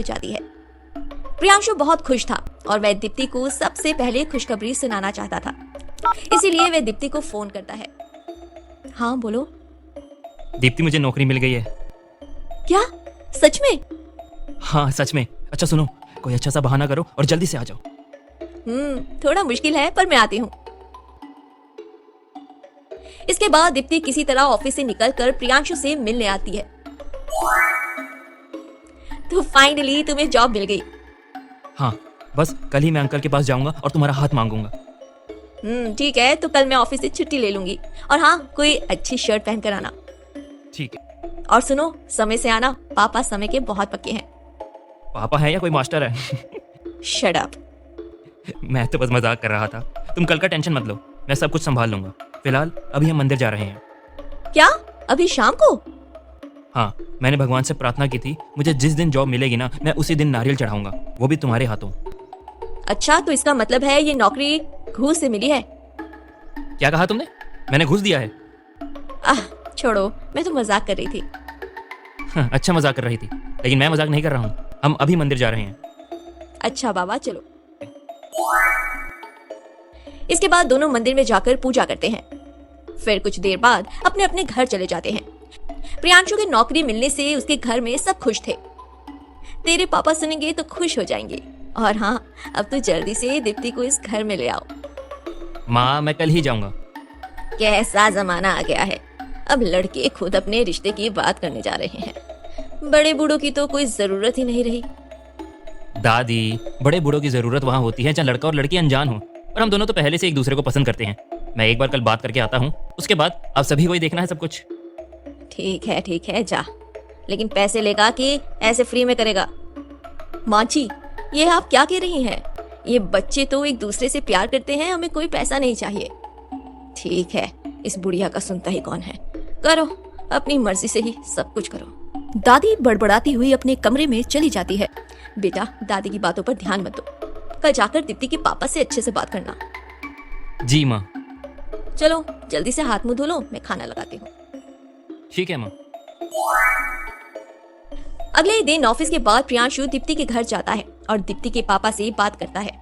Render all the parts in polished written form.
मिल जाती है। प्रियांशु बहुत खुश था और वह दीप्ति को सबसे पहले खुशखबरी सुनाना चाहता था, इसीलिए वह दीप्ति को फोन करता है। हाँ बोलो। दीप्ति, मुझे नौकरी मिल गई है। क्या? सच में? हाँ सच में। अच्छा सुनो, कोई अच्छा सा बहाना करो और जल्दी से आ जाओ। थोड़ा मुश्किल है पर मैं आती हूँ। इसके बाद दीप्ति किसी तरह ऑफिस से निकलकर प्रियांशु से मिलने आती है। तो फाइनली तुम्हें जॉब मिल गई। हाँ, बस कल ही मैं अंकल के पास जाऊंगा और तुम्हारा हाथ मांगूंगा। ठीक है, तो कल मैं ऑफिस से छुट्टी ले लूंगी। और हाँ, कोई अच्छी शर्ट पहन कर आना। ठीक है। और सुनो, समय से आना, पापा समय के बहुत पक्के हैं। पापा है या कोई मास्टर है? Shut up. मैं तो बस मजाक कर रहा था। तुम कल का टेंशन मत लो, मैं सब कुछ संभाल लूंगा। फिलहाल अभी हम मंदिर जा रहे हैं। क्या? अभी शाम को? हाँ, मैंने भगवान से प्रार्थना की थी, मुझे जिस दिन जॉब मिलेगी ना, मैं उसी दिन नारियल चढ़ाऊंगा, वो भी तुम्हारे हाथों। अच्छा, तो इसका मतलब है ये नौकरी घूस से मिली है? क्या कहा तुमने? मैंने घूस दिया है? छोड़ो, मैं तो मजाक कर रही थी। हाँ, अच्छा मजाक कर रही थी, लेकिन मैं मजाक नहीं कर रहा हूँ। हम अभी मंदिर जा रहे हैं। अच्छा बाबा, चलो। इसके बाद दोनों मंदिर में जाकर पूजा करते हैं। फिर कुछ देर बाद अपने अपने घर चले जाते हैं। प्रियांशु की नौकरी मिलने से उसके घर में सब खुश थे। तेरे पापा सुनेंगे तो खुश हो जाएंगे। और हाँ, अब तो जल्दी से दीप्ति को इस घर में ले आओ। माँ, मैं कल ही जाऊंगा। कैसा जमाना आ गया है, अब लड़के खुद अपने रिश्ते की बात करने जा रहे हैं। बड़े बूढ़ों की तो कोई जरूरत ही नहीं रही। दादी, बड़े बूढ़ों की जरूरत वहाँ होती है जहाँ लड़का और लड़की अनजान हो, और हम दोनों तो पहले से एक दूसरे को पसंद करते हैं। मैं एक बार कल बात करके आता हूँ, उसके बाद आप सभी को ही देखना है सब कुछ। ठीक है, जा, लेकिन पैसे लेगा कि ऐसे फ्री में करेगा? माँ जी, ये आप क्या कह रही हैं? ये बच्चे तो एक दूसरे से प्यार करते हैं, हमें कोई पैसा नहीं चाहिए। ठीक है, इस बुढ़िया का सुनता ही कौन है। करो, अपनी मर्जी से ही सब कुछ करो। दादी बड़बड़ाती हुई अपने कमरे में चली जाती है। बेटा, दादी की बातों पर ध्यान मत दो, कल जाकर दीप्ति के पापा से अच्छे से बात करना। जी माँ। चलो जल्दी से हाथ मुंह धो लो, मैं खाना लगाती हूँ। ठीक है माँ। अगले दिन ऑफिस के बाद प्रियांशु दीप्ति के घर जाता है और दीप्ति के पापा से बात करता है।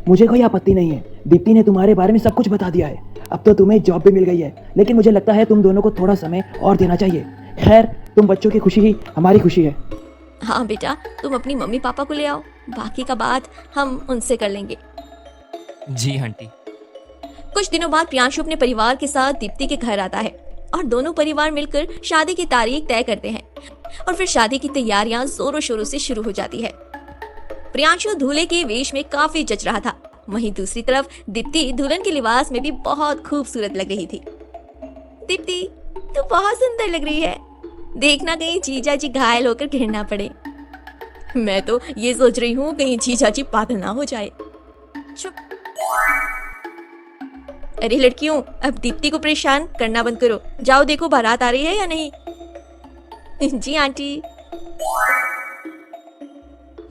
मुझे कोई आपत्ति नहीं है। दीप्ति ने तुम्हारे बारे में सब कुछ बता दिया है। अब तो तुम्हें जॉब भी मिल गई है, लेकिन मुझे लगता है तुम दोनों को थोड़ा समय और देना चाहिए। खैर, तुम बच्चों की खुशी ही हमारी खुशी है। हाँ बेटा, तुम अपनी मम्मी पापा को ले आओ, बाकी का बात हम उनसे कर लेंगे। जी आंटी। कुछ दिनों बाद प्रियांशु अपने परिवार के साथ दीप्ति के घर आता है और दोनों परिवार मिलकर शादी की तारीख तय करते हैं और फिर शादी की तैयारियां जोरों शोरों से शुरू हो जाती है। प्रियांशु दूल्हे के वेश में काफी जच रहा था, वहीं दूसरी तरफ दीप्ति दुल्हन के लिबास में भी बहुत खूबसूरत लग रही थी। दीप्ति, तू बहुत सुंदर लग रही है, देखना कहीं जीजा जी घायल होकर गिर ना पड़े। मैं तो ये सोच रही हूँ कहीं जीजा जी पागल ना हो जाए। चुप। अरे लड़कियों, अब दीप्ति को परेशान करना बंद करो, जाओ देखो बारात आ रही है या नहीं। जी आंटी।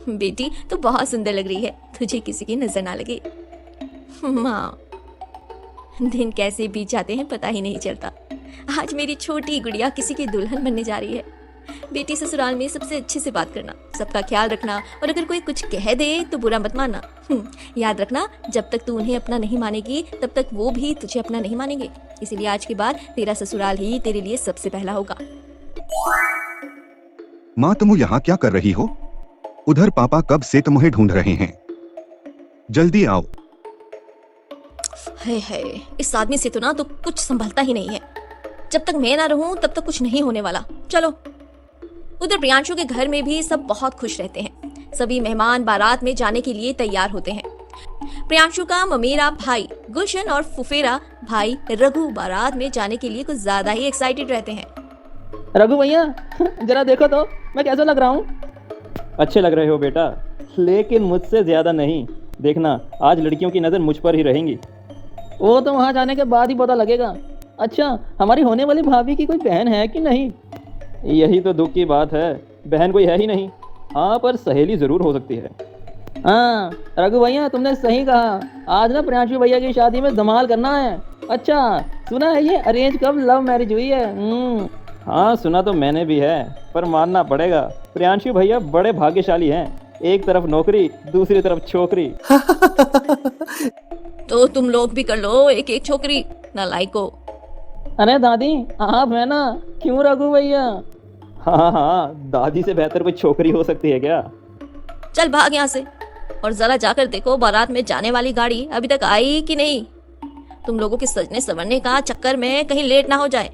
बेटी, तू बहुत सुंदर लग रही है, तुझे किसी की नजर ना लगे। माँ, दिन कैसे बीत जाते हैं पता ही नहीं चलता। आज मेरी छोटी गुड़िया किसी की दुल्हन बनने जा रही है। बेटी, ससुराल में सबसे अच्छे से बात करना, सबका ख्याल रखना, और अगर कोई कुछ कह दे तो बुरा मत मानना। याद रखना, जब तक तू उन्हें अपना नहीं मानेगी तब तक वो भी तुझे अपना नहीं मानेंगे। इसीलिए आज के बाद तेरा ससुराल ही तेरे लिए सबसे पहला होगा। माँ, तुम यहाँ क्या कर रही हो? उधर पापा कब से तुम्हें ढूंढ रहे हैं, जल्दी आओ। है, इस आदमी से तो ना तो कुछ संभलता ही नहीं है। जब तक मैं ना रहूं तब तक कुछ नहीं होने वाला। चलो। उधर प्रियांशु के घर में भी सब बहुत खुश रहते हैं। सभी मेहमान बारात में जाने के लिए तैयार होते हैं। प्रियांशु का ममेरा भाई गुलशन और फुफेरा भाई रघु बारात में जाने के लिए कुछ ज्यादा ही एक्साइटेड रहते हैं। रघु भैया, जरा देखो तो मैं कैसा लग रहा हूँ। अच्छे लग रहे हो बेटा, लेकिन मुझसे ज्यादा नहीं। देखना, आज लड़कियों की नज़र मुझ पर ही रहेंगी। वो तो वहाँ जाने के बाद ही पता लगेगा। अच्छा, हमारी होने वाली भाभी की कोई बहन है कि नहीं? यही तो दुख की बात है, बहन कोई है ही नहीं। हाँ, पर सहेली ज़रूर हो सकती है। हाँ रघु भैया, तुमने सही कहा। आज ना प्रियांशु भैया की शादी में धमाल करना है। अच्छा, सुना है ये अरेंज कब लव मैरिज हुई है? हाँ सुना तो मैंने भी है, पर मानना पड़ेगा प्रियांशु भैया बड़े भाग्यशाली हैं। एक तरफ नौकरी, दूसरी तरफ छोकरी। तो तुम लोग भी कर लो एक एक छोकरी, नालायको। अरे दादी आप है ना, क्यों रघु भैया? हाँ हाँ, दादी से बेहतर कोई छोकरी हो सकती है क्या? चल भाग यहाँ से, और जरा जाकर देखो बारात में जाने वाली गाड़ी अभी तक आई कि नहीं। तुम लोगों के सजने संवरने का चक्कर में कहीं लेट ना हो जाए।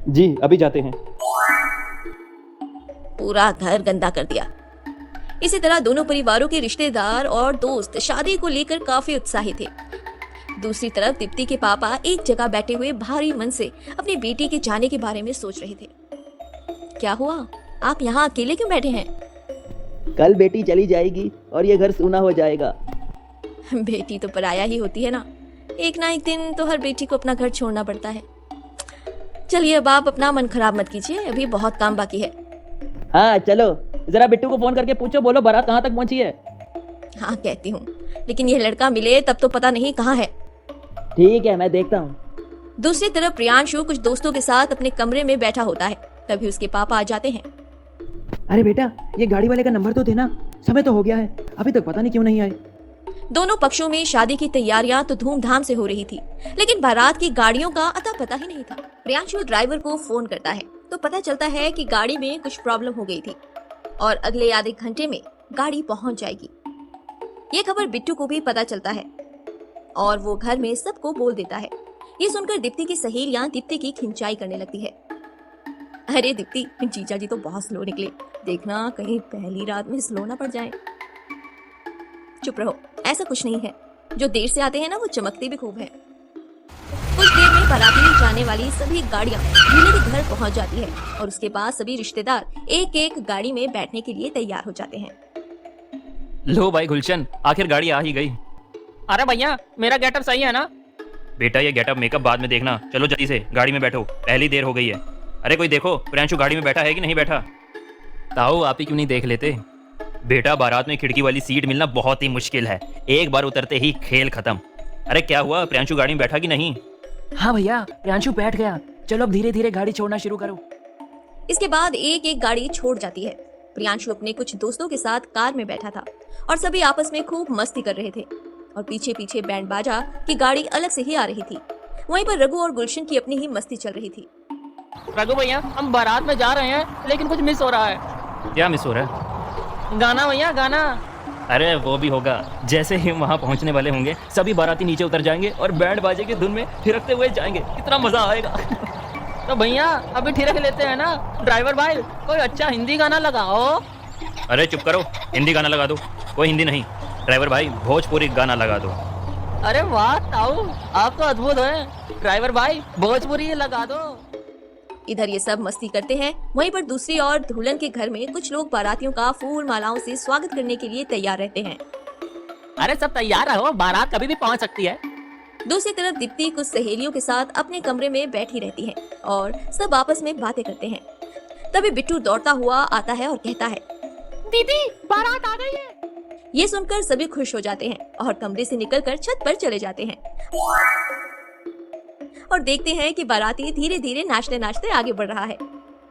जी अभी जाते हैं। पूरा घर गंदा कर दिया। इसी तरह दोनों परिवारों के रिश्तेदार और दोस्त शादी को लेकर काफी उत्साहित थे। दूसरी तरफ दीप्ति के पापा एक जगह बैठे हुए भारी मन से अपनी बेटी के जाने के बारे में सोच रहे थे। क्या हुआ, आप यहाँ अकेले क्यों बैठे हैं? कल बेटी चली जाएगी और ये घर सूना हो जाएगा। बेटी तो पराया ही होती है ना एक दिन तो हर बेटी को अपना घर छोड़ना पड़ता है। चलिए अब आप अपना मन खराब मत कीजिए, अभी बहुत काम बाकी है। हाँ चलो, जरा बिट्टू को फोन करके पूछो, बोलो बारात कहाँ तक पहुंची है। हाँ कहती हूँ, लेकिन यह लड़का मिले तब तो पता नहीं कहाँ है। ठीक है मैं देखता हूँ। दूसरी तरफ प्रियांशु कुछ दोस्तों के साथ अपने कमरे में बैठा होता है, तभी उसके पापा आ जाते हैं। अरे बेटा, ये गाड़ी वाले का नंबर तो देना, समय तो हो गया है, अभी तक पता नहीं क्यों नहीं आए। दोनों पक्षों में शादी की तैयारियां तो धूमधाम से हो रही थी, लेकिन बारात की गाड़ियों का अता पता ही नहीं था। प्रियांशु ड्राइवर को फोन करता है तो पता चलता है कि गाड़ी में कुछ प्रॉब्लम हो गई थी और अगले आधे घंटे में गाड़ी पहुंच जाएगी। ये खबर बिट्टू को भी पता चलता है और वो घर में सबको बोल देता है। ये सुनकर दीप्ति की सहेलियां दीप्ति की खिंचाई करने लगती है। अरे दीप्ति, जीजा जी तो बहुत स्लो निकले, देखना कहीं पहली रात में स्लो ना पड़ जाए। चुप रहो, ऐसा कुछ नहीं है, जो देर से आते हैं ना वो चमकते भी खूब है। कुछ देर में बाराती जाने वाली सभी गाड़ियां दूल्हे के घर पहुंच जाती है और उसके बाद सभी रिश्तेदार एक एक गाड़ी में बैठने के लिए तैयार हो जाते हैं। लो भाई गुलशन, आखिर गाड़ी आ ही गई। अरे भैया मेरा गेटअप सही है ना? बेटा ये गेटअप मेकअप बाद में देखना, चलो जल्दी से गाड़ी में बैठो, पहली देर हो गई है। अरे कोई देखो प्रियांशु गाड़ी में बैठा है कि नहीं बैठा। ताऊ आप ही क्यों नहीं देख लेते? बेटा बारात में खिड़की वाली सीट मिलना बहुत ही मुश्किल है, एक बार उतरते ही खेल खत्म। अरे क्या हुआ, प्रियांशु गाड़ी में बैठा कि नहीं? हाँ भैया, प्रियांशु बैठ गया, चलो अब धीरे धीरे गाड़ी छोड़ना शुरू करो। इसके बाद एक एक गाड़ी छोड़ जाती है। प्रियांशु अपने कुछ दोस्तों के साथ कार में बैठा था और सभी आपस में खूब मस्ती कर रहे थे और पीछे पीछे बैंड बाजा की गाड़ी अलग से ही आ रही थी। वहीं पर रघु और गुलशन की अपनी ही मस्ती चल रही थी। रघु भैया हम बारात में जा रहे हैं, लेकिन कुछ मिस हो रहा है। क्या मिस हो रहा है? गाना भैया गाना। अरे वो भी होगा, जैसे ही वहाँ पहुँचने वाले होंगे सभी बाराती नीचे उतर जाएंगे और बैंड बाजे की धुन में थिरकते हुए जाएंगे, कितना मजा आएगा। तो भैया अभी थिरक लेते हैं ना। ड्राइवर भाई कोई अच्छा हिंदी गाना लगाओ। अरे चुप करो, हिंदी गाना लगा दो। कोई हिंदी नहीं ड्राइवर भाई, भोजपुरी गाना लगा दो। अरे वाह ताऊ, आप तो अद्भुत हैं। ड्राइवर भाई भोजपुरी लगा दो। इधर ये सब मस्ती करते हैं, वहीं पर दूसरी ओर दुल्हन के घर में कुछ लोग बारातियों का फूल मालाओं से स्वागत करने के लिए तैयार रहते हैं। अरे सब तैयार रहो, बारात कभी भी पहुंच सकती है। दूसरी तरफ दीप्ति कुछ सहेलियों के साथ अपने कमरे में बैठी रहती है और सब आपस में बातें करते हैं। तभी बिट्टू दौड़ता हुआ आता है और कहता है, दीदी बारात आ गई है। ये सुनकर सभी खुश हो जाते हैं और कमरे से निकलकर छत पर चले जाते हैं और देखते हैं कि बाराती धीरे धीरे नाचते नाचते आगे बढ़ रहा है।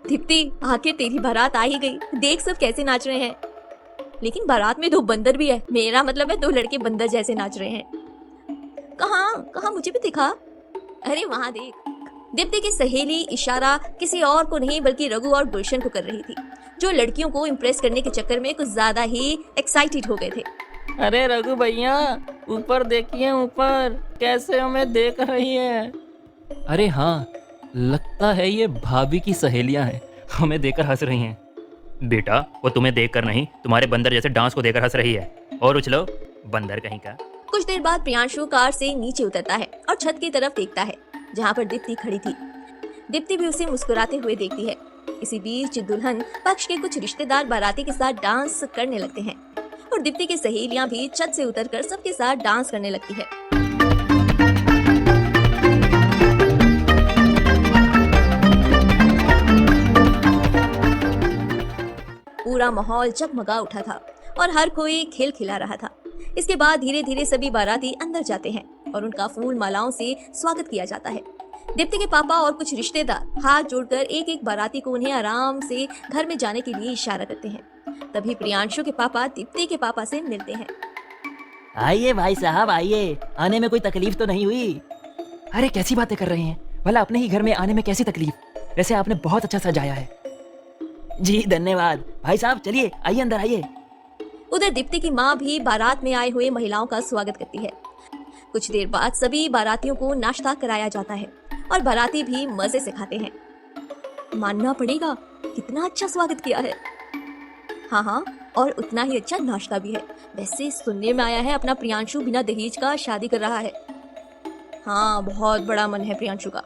दीप्ति, आखिर तेरी बारात आ ही गई, देख सब कैसे नाच रहे हैं। लेकिन बारात में 2 बंदर भी है, मेरा मतलब है 2 लड़के बंदर जैसे नाच रहे हैं। कहाँ मुझे भी दिखा। अरे वहाँ देख। दीप्ति की सहेली इशारा किसी और को नहीं बल्कि रघु और गुलशन को कर रही थी, जो लड़कियों को इम्प्रेस करने के चक्कर में कुछ ज्यादा ही एक्साइटेड हो गए थे। अरे रघु भैया ऊपर देखिए, ऊपर कैसे हमें देख रही है। अरे हाँ, लगता है ये भाभी की सहेलियां हैं, हमें देखकर हंस रही हैं। बेटा वो तुम्हें देखकर नहीं, तुम्हारे बंदर जैसे डांस को देखकर हंस रही है। और उछलो बंदर कहीं का। कुछ देर बाद प्रियांशु कार से नीचे उतरता है और छत की तरफ देखता है जहाँ पर दीप्ति खड़ी थी। दीप्ति भी उसे मुस्कुराते हुए देखती है। इसी बीच दुल्हन पक्ष के कुछ रिश्तेदार बाराती के साथ डांस करने लगते हैं और दीप्ति की सहेलियां भी छत से उतरकर सबके साथ डांस करने लगती है। पूरा माहौल जगमगा उठा था और हर कोई खेल खिला रहा था। इसके बाद धीरे धीरे सभी बाराती अंदर जाते हैं और उनका फूल मालाओं से स्वागत किया जाता है। दीप्ति के पापा और कुछ रिश्तेदार हाथ जोड़कर एक एक बाराती को उन्हें आराम से घर में जाने के लिए इशारा करते हैं। तभी प्रियांशु के पापा दीप्ति के पापा से मिलते हैं। आइए भाई साहब आइए, आने में कोई तकलीफ तो नहीं हुई? अरे कैसी बातें कर रहे हैं, भला अपने ही घर में आने में कैसी तकलीफ? वैसे आपने बहुत अच्छा सजाया है। जी धन्यवाद भाई साहब, चलिए आइए अंदर आइए। उधर दीप्ति की माँ भी बारात में आए हुए महिलाओं का स्वागत करती है। कुछ देर बाद सभी बारातियों को नाश्ता कराया जाता है और बाराती भी मजे से खाते हैं। मानना पड़ेगा, कितना अच्छा स्वागत किया है। हाँ, और उतना ही अच्छा नाश्ता भी है। वैसे सुनने में आया है अपना प्रियांशु बिना दहेज का शादी कर रहा है। हाँ, बहुत बड़ा मन है प्रियांशु का।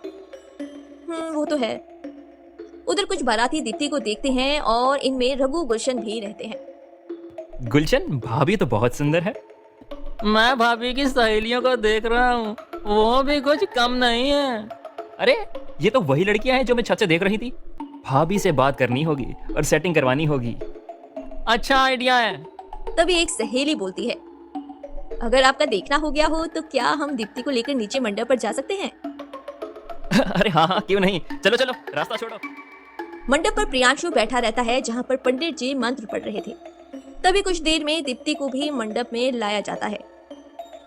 वो तो है। उधर कुछ बाराती दीप्ति को देखते हैं और इनमें रघु गुलशन भी रहते हैं। गुलशन, भाभी तो बहुत सुंदर है। मैं भाभी की सहेलियों को देख रहा हूँ, वो भी कुछ कम नहीं है। अरे ये तो वही लड़कियां हैं जो मैं छत से देख रही थी। भाभी से बात करनी होगी और सेटिंग करवानी होगी। अच्छा आइडिया है। तभी एक सहेली बोलती है, अगर आपका देखना हो गया हो तो क्या हम दीप्ति को लेकर नीचे मंडप पर जा सकते हैं? अरे हाँ, क्यों नहीं, चलो चलो, रास्ता छोड़ो। मंडप पर प्रियांशु बैठा रहता है जहाँ पर पंडित जी मंत्र पढ़ रहे थे। तभी कुछ देर में दीप्ति को भी मंडप में लाया जाता है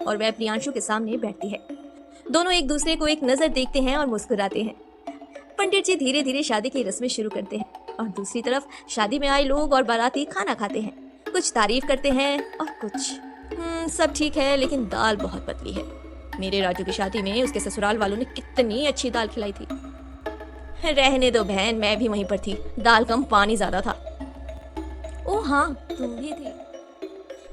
और वह प्रियांशु के सामने बैठती है। दोनों एक दूसरे को एक नजर देखते हैं और मुस्कुराते हैं। पंडित जी धीरे धीरे शादी की रस्में शुरू करते हैं और दूसरी तरफ शादी में आए लोग और बाराती खाना खाते हैं। कुछ तारीफ करते हैं और कुछ सब ठीक है, लेकिन दाल बहुत पतली है। मेरे राजू की शादी में उसके ससुराल वालों ने कितनी अच्छी दाल खिलाई थी। रहने दो बहन, मैं भी वहीं पर थी, दाल कम पानी ज्यादा था। ओ हाँ, तुम भी थी।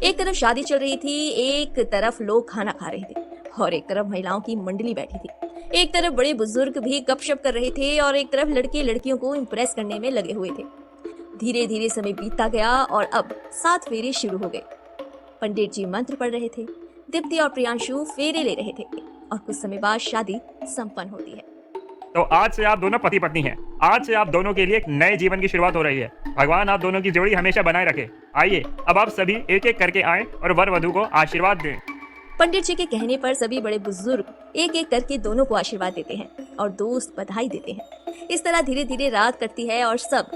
एक तरफ शादी चल रही थी, एक तरफ लोग खाना खा रहे थे और एक तरफ महिलाओं की मंडली बैठी थी। एक तरफ बड़े बुजुर्ग भी गपशप कर रहे थे और एक तरफ लड़के लड़कियों को इम्प्रेस करने में लगे हुए थे। धीरे धीरे समय बीतता गया और अब 7 फेरे शुरू हो गए। पंडित जी मंत्र पढ़ रहे थे, दीप्ति और प्रियांशु फेरे ले रहे थे और कुछ समय बाद शादी संपन्न होती है। तो आज से आप दोनों पति पत्नी हैं। आज से आप दोनों के लिए एक नए जीवन की शुरुआत हो रही है। भगवान आप दोनों की जोड़ी हमेशा बनाए रखे। आइए अब आप सभी एक एक करके आएं और वर वधू को आशीर्वाद दें। पंडित जी के कहने पर सभी बड़े बुजुर्ग एक एक करके दोनों को आशीर्वाद देते हैं और दोस्त बधाई देते हैं। इस तरह धीरे धीरे रात कटती है और सब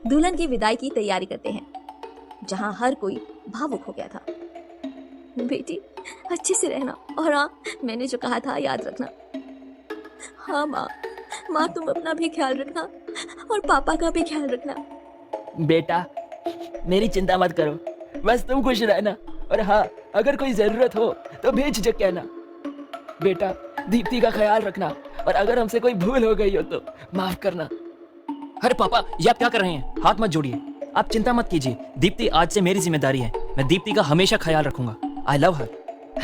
दुल्हन की विदाई की तैयारी करते हैं, जहाँ हर कोई भावुक हो गया था। बेटी अच्छे से रहना, और हाँ, मैंने जो कहा था याद रखना। हाँ माँ, तुम अपना भी ख्याल रखना और पापा का भी ख्याल रखना। बेटा मेरी चिंता मत करो, बस तुम खुश रहना, और हाँ अगर कोई जरूरत हो तो बेझिझक कहना। बेटा दीप्ति का ख्याल रखना, और अगर हमसे कोई भूल हो गई हो तो माफ करना। अरे पापा, ये आप क्या कर रहे हैं? हाथ मत जोड़िए, आप चिंता मत कीजिए। दीप्ति आज से मेरी जिम्मेदारी है। मैं दीप्ति का हमेशा ख्याल रखूंगा। आई लव हर।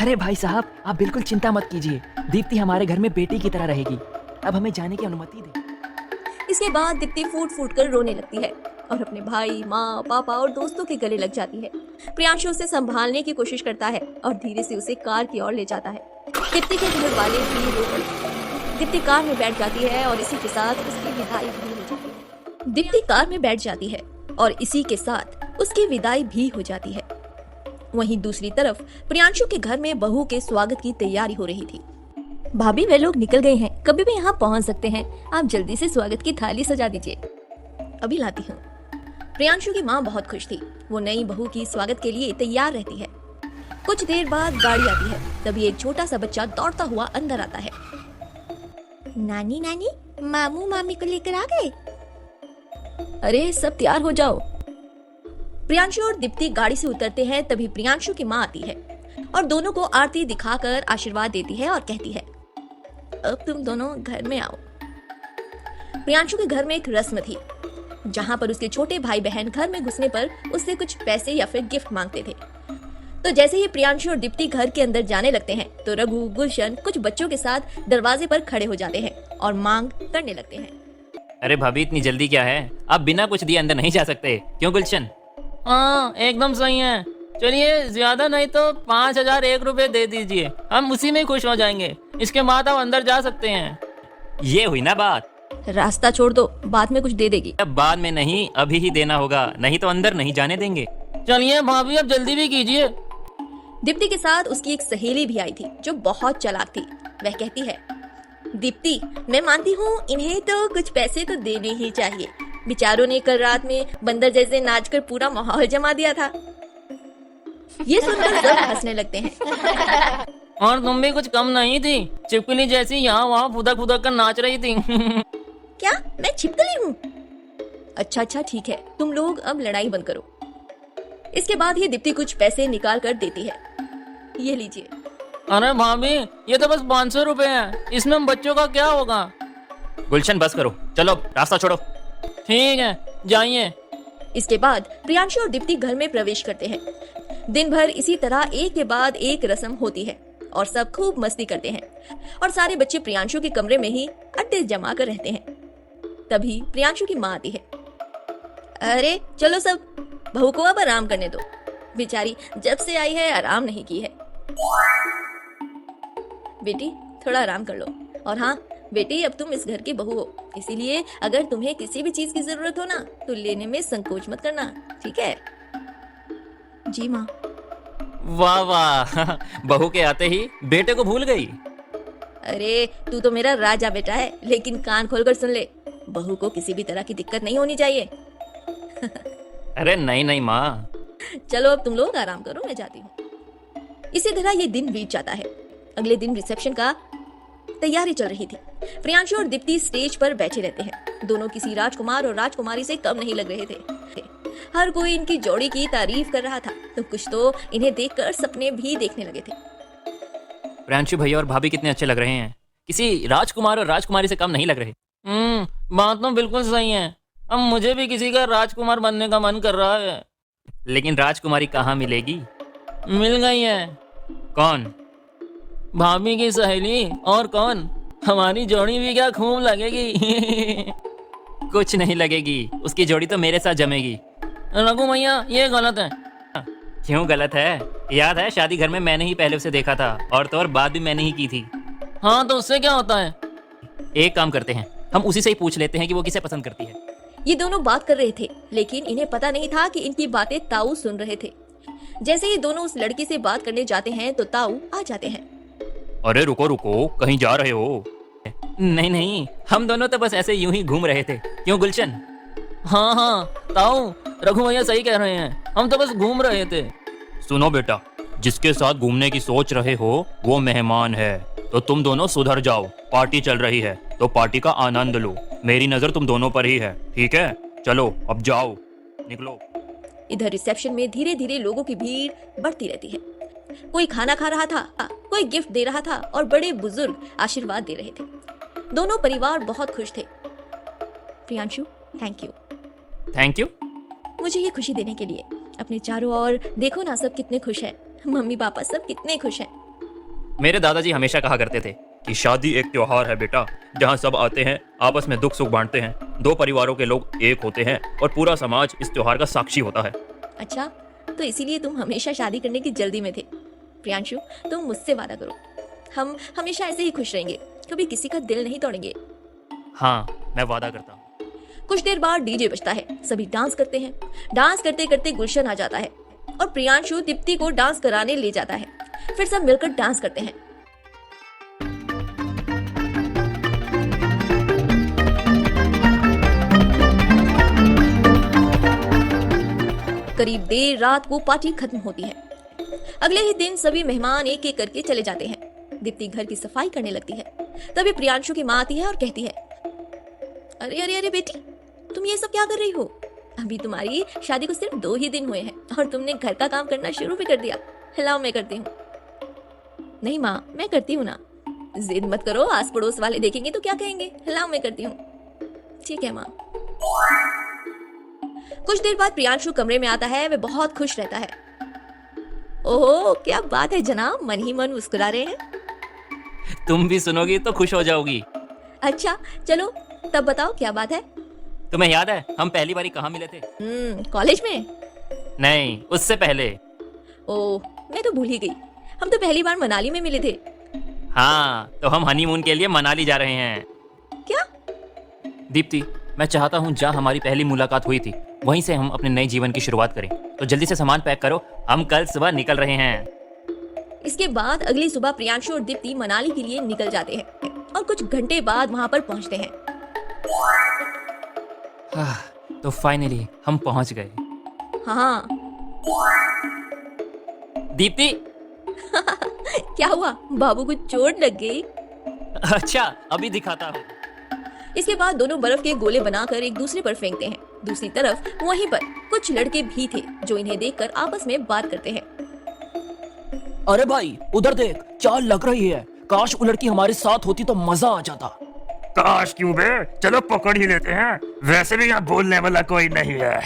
अरे भाई साहब, आप बिल्कुल चिंता मत कीजिए, दीप्ति हमारे घर में बेटी की तरह रहेगी। अब हमें जाने की अनुमति दें। इसके बाद दीप्ति फूट फूट कर रोने लगती है और अपने भाई, माँ, पापा और दोस्तों के गले लग जाती है। प्रियांशु उसे संभालने की कोशिश करता है और धीरे से उसे कार की ओर ले जाता है। दीप्ति के घर वाले भी रो पड़ते हैं। दीप्ति कार में बैठ जाती है और इसी के साथ उसकी विदाई भी हो जाती है। दीप्ति कार में बैठ जाती है और इसी के साथ उसकी विदाई भी हो जाती है। वहीं दूसरी तरफ प्रियांशु के घर में बहू के स्वागत की तैयारी हो रही थी। भाभी, वे लोग निकल गए हैं, कभी भी यहाँ पहुँच सकते हैं। आप जल्दी से स्वागत की थाली सजा दीजिए, अभी लाती हूँ। प्रियांशु की माँ बहुत खुश थी। वो नई बहू की स्वागत के लिए तैयार रहती है। कुछ देर बाद गाड़ी आती है। तभी एक छोटा सा बच्चा दौड़ता हुआ अंदर आता है। नानी नानी, मामू मामी को लेकर आ गए। अरे सब तैयार हो जाओ। प्रियांशु और दीप्ति गाड़ी से उतरते हैं। तभी प्रियांशु की माँ आती है और दोनों को आरती दिखाकर आशीर्वाद देती है और कहती है, अब तुम दोनों घर में आओ। प्रियांशु के घर में एक रस्म थी जहां पर उसके छोटे भाई बहन घर में घुसने पर उससे कुछ पैसे या फिर गिफ्ट मांगते थे। तो जैसे ही प्रियांशु और दीप्ति घर के अंदर जाने लगते हैं तो रघु, गुलशन कुछ बच्चों के साथ दरवाजे पर खड़े हो जाते हैं और मांग करने लगते हैं। अरे भाभी, इतनी जल्दी क्या है? आप बिना कुछ दिए अंदर नहीं जा सकते, क्यों गुलशन? हाँ एकदम सही है। चलिए ज्यादा नहीं तो 5001 रुपए दे दीजिए, हम उसी में खुश हो जाएंगे। इसके बाद आप अंदर जा सकते हैं। ये हुई ना बात। रास्ता छोड़ दो, बाद में कुछ दे देगी। अब बाद में नहीं, अभी ही देना होगा, नहीं तो अंदर नहीं जाने देंगे। चलिए भाभी, अब जल्दी भी कीजिए। दीप्ति के साथ उसकी एक सहेली भी आई थी जो बहुत चालाक थी। वह कहती है, दीप्ति, मैं मानती हूँ इन्हें तो कुछ पैसे तो देने ही चाहिए। बेचारों ने कल रात में बंदर जैसे नाचकर पूरा माहौल जमा दिया था। ये सुनकर सब हंसने लगते हैं। और तुम भी कुछ कम नहीं थी, छिपकली जैसी यहाँ वहाँ फुदक फुदक कर नाच रही थी। क्या मैं छिपकली हूँ? अच्छा ठीक है, तुम लोग अब लड़ाई बंद करो। इसके बाद ही दीप्ति कुछ पैसे निकाल कर देती है। ये लीजिए। अरे भाभी, ये तो बस 500 रुपए है, इसमें हम बच्चों का क्या होगा? गुलशन बस करो, चलो रास्ता छोड़ो। ठीक है, जाइए। इसके बाद प्रियांशु और दीप्ति घर में प्रवेश करते हैं। दिन भर इसी तरह एक के बाद एक रस्म होती है और सब खूब मस्ती करते हैं और सारे बच्चे प्रियांशु के कमरे में ही अड्डे जमा कर रहते हैं। तभी प्रियांशु की माँ आती है। अरे चलो सब, बहू को अब आराम करने दो, बेचारी जब से आई है आराम नहीं की है। बेटी थोड़ा आराम कर लो। और हाँ बेटी, अब तुम इस घर की बहू हो, इसीलिए अगर तुम्हें किसी भी चीज की जरूरत हो ना तो लेने में संकोच मत करना, ठीक है? जी माँ। वाह वाह, बहू के आते ही बेटे को भूल गई। अरे तू तो मेरा राजा बेटा है, लेकिन कान खोलकर सुन ले, बहू को किसी भी तरह की दिक्कत नहीं होनी चाहिए। अरे नहीं माँ। चलो अब तुम लोग आराम करो, मैं जाती हूँ। इसी तरह ये दिन बीत जाता है। अगले दिन रिसेप्शन का तैयारी चल रही थी। प्रियांशु और दीप्ति स्टेज पर बैठे रहते हैं। दोनों किसी राजकुमार और राजकुमारी से कम नहीं लग रहे थे। हर कोई इनकी जोड़ी की तारीफ कर रहा था, तो कुछ तो इन्हें देखकर सपने भी देखने लगे थे। प्रियांशु भैया और भाभी कितने अच्छे लग रहे हैं, किसी राजकुमार और राजकुमारी से कम नहीं लग रहे। बात तो बिल्कुल सही है। अब मुझे भी किसी का राजकुमार बनने का मन कर रहा है। लेकिन राजकुमारी कहाँ मिलेगी? मिल गई है। कौन? भाभी की सहेली, और कौन? हमारी जोड़ी भी क्या खूब लगेगी। कुछ नहीं लगेगी, उसकी जोड़ी तो मेरे साथ जमेगी। रघु भैया, ये गलत है। क्यों गलत है? याद है शादी घर में मैंने ही पहले उसे देखा था, और तो और बात भी मैंने ही की थी। हाँ तो उससे क्या होता है? एक काम करते हैं, हम उसी से ही पूछ लेते हैं कि वो किसे पसंद करती है। ये दोनों बात कर रहे थे, लेकिन इन्हें पता नहीं था कि इनकी बातें ताऊ सुन रहे थे। जैसे ही दोनों उस लड़की से बात करने जाते हैं तो ताऊ आ जाते हैं। अरे रुको, कहीं जा रहे हो? नहीं, हम दोनों तो बस ऐसे यूं ही घूम रहे थे। क्यों गुलशन? हाँ ताऊ, रघु भैया सही कह रहे हैं, हम तो बस घूम रहे थे। सुनो बेटा, जिसके साथ घूमने की सोच रहे हो वो मेहमान है, तो तुम दोनों सुधर जाओ। पार्टी चल रही है तो पार्टी का आनंद लो। मेरी नजर तुम दोनों पर ही है, ठीक है? चलो अब जाओ, निकलो। इधर रिसेप्शन में धीरे धीरे लोगों की भीड़ बढ़ती रहती है। कोई खाना खा रहा था, कोई गिफ्ट दे रहा था और बड़े बुजुर्ग आशीर्वाद दे रहे थे। दोनों परिवार बहुत खुश थे। प्रियांशु, थैंक यू मुझे ये खुशी देने के लिए। अपने चारों ओर देखो ना, सब कितने खुश हैं। मम्मी पापा सब कितने खुश हैं। मेरे दादाजी हमेशा कहा करते थे कि शादी एक त्योहार है बेटा, जहाँ सब आते हैं, आपस में दुख सुख बांटते हैं, दो परिवारों के लोग एक होते हैं और पूरा समाज इस त्योहार का साक्षी होता है। अच्छा, तो इसीलिए तुम हमेशा शादी करने की जल्दी में थे। प्रियांशु, तुम मुझसे वादा करो, हम हमेशा ऐसे ही खुश रहेंगे, कभी किसी का दिल नहीं तोड़ेंगे। हाँ, मैं वादा करता हूँ। कुछ देर बाद डीजे बजता है, सभी डांस करते हैं। डांस करते करते गुलशन आ जाता है और प्रियांशु दीप्ति को डांस कराने ले जाता है। फिर सब मिलकर डांस करते हैं। करीब देर रात को पार्टी खत्म होती है। अगले ही दिन सभी मेहमान एक एक करके चले जाते हैं। दीप्ति घर की सफाई करने लगती है। तभी प्रियांशु की माँ आती है और कहती है, अरे अरे अरे बेटी, तुम ये सब क्या कर रही हो? अभी तुम्हारी शादी को सिर्फ 2 ही दिन हुए हैं और तुमने घर का काम करना शुरू भी कर दिया। हिलाओ, मैं करती हूँ। नहीं माँ, मैं करती हूँ ना, जिद मत करो, आस पड़ोस वाले देखेंगे तो क्या कहेंगे। हिलाओ, मैं करती हूँ। ठीक है माँ। कुछ देर बाद प्रियांशु कमरे में आता है। वह बहुत खुश रहता है। ओहो, क्या बात है जनाब, मन ही मन मुस्कुरा रहे हैं। तुम भी सुनोगी तो खुश हो जाओगी। अच्छा चलो, तब बताओ क्या बात है। तुम्हें याद है हम पहली बारी कहाँ मिले थे? कॉलेज में? नहीं, उससे पहले। ओह, मैं तो भूल ही गई। हम तो पहली बार मनाली में मिले थे। हाँ, तो हम हनीमून के लिए मनाली जा रहे हैं। क्या? दीप्ति, मैं चाहता हूँ जहाँ हमारी पहली मुलाकात हुई थी वहीं से हम अपने नए जीवन की शुरुआत करें। तो जल्दी से सामान पैक करो, हम कल सुबह निकल रहे हैं। इसके बाद अगली सुबह प्रियांशु और दीप्ति मनाली के लिए निकल जाते हैं और कुछ घंटे बाद वहां पर पहुंचते हैं। तो फाइनली हम पहुंच गए। हाँ। दीप्ति, क्या हुआ, बाबू को चोट लग गई? अच्छा अभी दिखाता हूँ। इसके बाद दोनों बर्फ के गोले बनाकर एक दूसरे पर फेंकते हैं। दूसरी तरफ वहीं पर कुछ लड़के भी थे जो इन्हें देखकर आपस में बात करते हैं। अरे भाई उधर देख, चाल लग रही है। काश वो लड़की हमारे साथ होती तो मजा आ जाता। काश क्यों बे, चलो पकड़ ही लेते हैं। वैसे भी यहाँ बोलने वाला कोई नहीं है।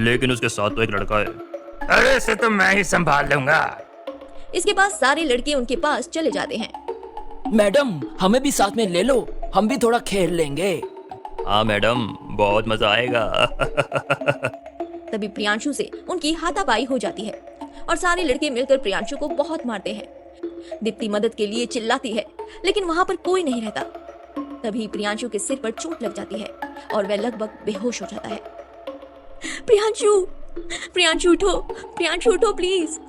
लेकिन उसके साथ तो एक लड़का है। अरे इसे तो मैं ही संभाल लूंगा। इसके बाद सारे लड़के उनके पास चले जाते हैं। मैडम हमें भी साथ में ले लो, हम भी थोड़ा खेल लेंगे। हाँ मैडम, बहुत मजा आएगा। तभी प्रियांशु से उनकी हाथापाई हो जाती है और सारे लड़के मिलकर प्रियांशु को बहुत मारते हैं। दीप्ति मदद के लिए चिल्लाती है लेकिन वहां पर कोई नहीं रहता। तभी प्रियांशु के सिर पर चोट लग जाती है और वह लगभग बेहोश हो जाता है। प्रियांशु, प्रियांशु उठो, प्रियांशु उठो प्लीज।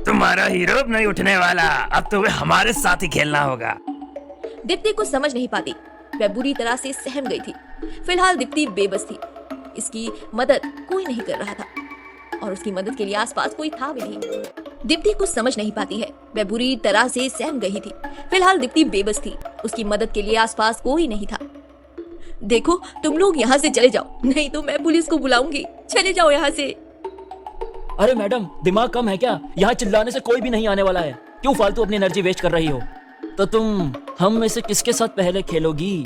तुम्हारा हीरो अब नहीं उठने वाला, अब तुम्हें हमारे साथ ही खेलना होगा। दीप्ति को समझ नहीं पाती, वह बुरी तरह से सहम गई थी। फिलहाल दीप्ति बेबस थी, इसकी मदद कोई नहीं कर रहा था और उसकी मदद के लिए आसपास कोई था भी नहीं। दीप्ति कुछ समझ नहीं पाती है, वह बुरी तरह से सहम गई थी। फिलहाल दीप्ति बेबस थी, उसकी मदद के लिए आसपास कोई नहीं था। देखो तुम लोग यहाँ से चले जाओ, नहीं तो मैं पुलिस को बुलाऊंगी। चले जाओ यहाँ से। अरे मैडम दिमाग कम है क्या? यहाँ चिल्लाने से कोई भी नहीं आने वाला है, क्यों फालतू अपनी एनर्जी वेस्ट कर रही हो? तो तुम हम में से किसके साथ पहले खेलोगी?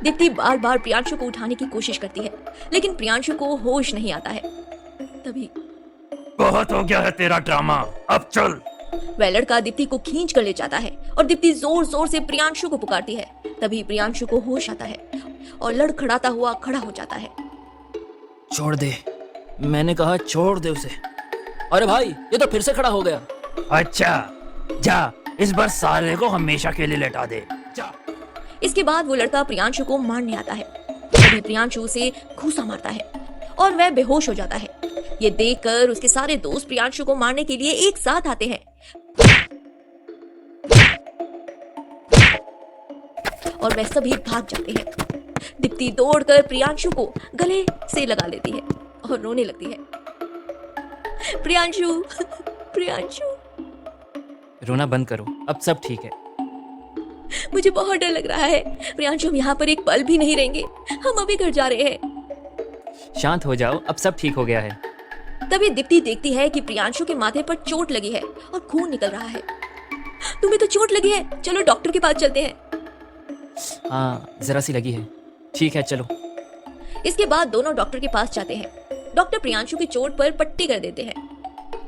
दीप्ति बार बार प्रियांशु को उठाने की कोशिश करती है लेकिन प्रियांशु को होश नहीं आता है। तभी बहुत हो गया है तेरा ड्रामा, अब चल। वह लड़का दीप्ति को खींच कर ले जाता है और दीप्ति जोर जोर से प्रियांशु को पुकारती है। तभी प्रियांशु को होश आता है और लड़खड़ाता हुआ खड़ा हो जाता है। छोड़ दे, मैंने कहा छोड़ दे उसे। अरे भाई ये तो फिर से खड़ा हो गया। अच्छा जा, इस बार साले को हमेशा के लिए लेटा दे, जा। इसके बाद वो लड़का प्रियांशु को मारने आता है। तभी प्रियांशु उसे घूसा मारता है और वह बेहोश हो जाता है। ये देखकर उसके सारे दोस्त प्रियांशु को मारने के लिए एक साथ आते हैं और वह सभी भाग जाते हैं। दीप्ति दौड़कर प्रियांशु को गले से लगा लेती है और रोने लगती है। प्रियांशु, प्रियांशु। रोना बंद करो, अब सब ठीक है। मुझे बहुत डर लग रहा है प्रियांशु, हम यहाँ पर एक पल भी नहीं रहेंगे, हम अभी घर जा रहे हैं। शांत हो जाओ, अब सब ठीक हो गया है। तभी दीप्ति देखती है कि प्रियांशु के माथे पर चोट लगी है और खून निकल रहा है। तुम्हें तो चोट लगी है, चलो डॉक्टर के पास चलते हैं। हाँ जरा सी लगी है, ठीक है चलो। इसके बाद दोनों डॉक्टर के पास जाते हैं। डॉक्टर प्रियांशु की चोट पर पट्टी कर देते हैं।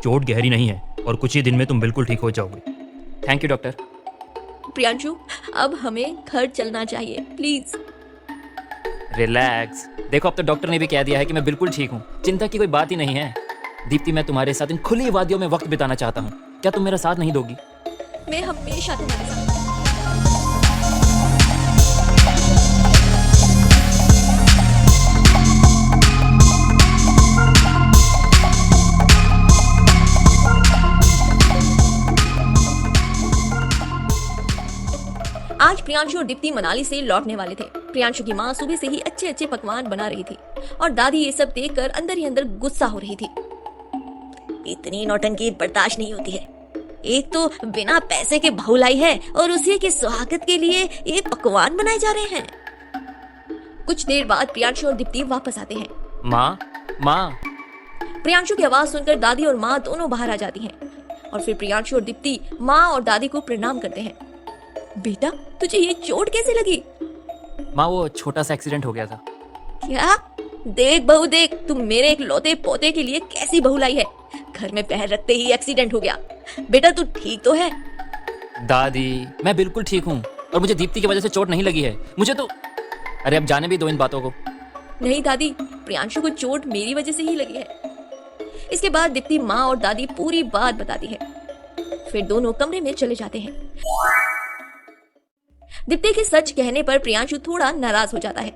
चोट गहरी नहीं है और कुछ ही दिन में तुम बिल्कुल ठीक हो जाओगे। Thank you doctor. प्रियांशु अब हमें घर चलना चाहिए, प्लीज। रिलैक्स, देखो अब तो डॉक्टर ने भी कह दिया है कि मैं बिल्कुल ठीक हूँ, चिंता की कोई बात ही नहीं है। दीप्ति मैं तुम्हारे साथ इन खुली वादियों में वक्त बिताना चाहता हूँ, क्या तुम मेरा साथ नहीं दोगी? मैं हमेशा तुम्हारे साथ। आज प्रियांशु और दीप्ति मनाली से लौटने वाले थे। प्रियांशु की माँ सुबह से ही अच्छे अच्छे पकवान बना रही थी और दादी ये सब देखकर अंदर ही अंदर गुस्सा हो रही थी। इतनी नौटंकी बर्दाश्त नहीं होती है। एक तो बिना पैसे के बहू लाई है और उसी के स्वागत के लिए ये पकवान बनाए जा रहे हैं। कुछ देर बाद प्रियांशु और दीप्ति वापस आते हैं। माँ, माँ। प्रियांशु की आवाज सुनकर दादी और माँ दोनों बाहर आ जाती हैं और फिर प्रियांशु और दीप्ति माँ और दादी को प्रणाम करते हैं। बेटा तुझे ये चोट कैसे लगी? माँ वो छोटा सा एक्सीडेंट हो गया था। क्या? देख बहू देख, तुम मेरे एक लौते पोते के लिए कैसी बहू लाई है। घर में पैर रखते ही एक्सीडेंट हो गया। बेटा तू ठीक तो है? दादी मैं बिल्कुल ठीक हूँ और मुझे दीप्ति की वजह से चोट नहीं लगी है। मुझे तो अरे अब जाने भी दो इन बातों को। नहीं दादी, प्रियांशु को चोट मेरी वजह से ही लगी है। इसके बाद दीप्ति माँ और दादी पूरी बात बताती है। फिर दोनों कमरे में चले जाते हैं। दीप्ति के सच कहने पर प्रियांशु थोड़ा नाराज हो जाता है।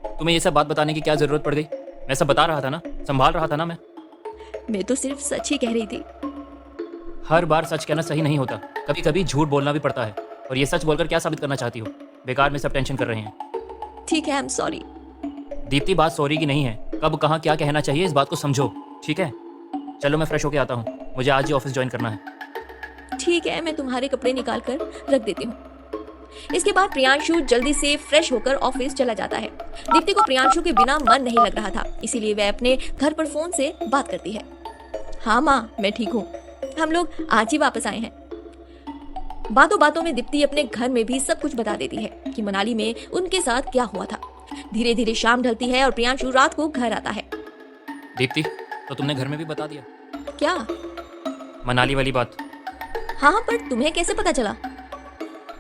तुम्हें ये सब बात बताने की क्या जरूरत पड़ गई? मैं सब बता रहा था ना, संभाल रहा था ना मैं तो सिर्फ सच ही कह रही थी। हर बार सच कहना सही नहीं होता, कभी कभी झूठ बोलना भी पड़ता है। और ये सच बोलकर क्या साबित करना चाहती हो? बेकार में सब टेंशन कर रहे हैं। ठीक है, आई एम सॉरी। दीप्ति, बात सॉरी की नहीं है, कब कहाँ क्या कहना चाहिए इस बात को समझो, ठीक है? चलो मैं फ्रेश होके आता हूँ, मुझे आज ही ऑफिस ज्वाइन करना है। ठीक है, मैं तुम्हारे कपड़े निकाल कर रख देती हूँ। इसके बाद प्रियांशु जल्दी से फ्रेश होकर ऑफिस चला जाता है। दीप्ति को प्रियांशु के बिना मन नहीं लग रहा था, इसीलिए वह अपने घर पर फोन से बात करती है। हाँ माँ, मैं ठीक हूँ, हम लोग आज ही वापस आए हैं। बातों बातों में दीप्ति अपने घर में भी सब कुछ बता देती है कि मनाली में उनके साथ क्या हुआ था। धीरे धीरे शाम ढलती है और प्रियांशु रात को घर आता है। दीप्ति, तो तुमने घर में भी बता दिया क्या? मनाली वाली बात? हाँ, पर तुम्हें कैसे पता चला?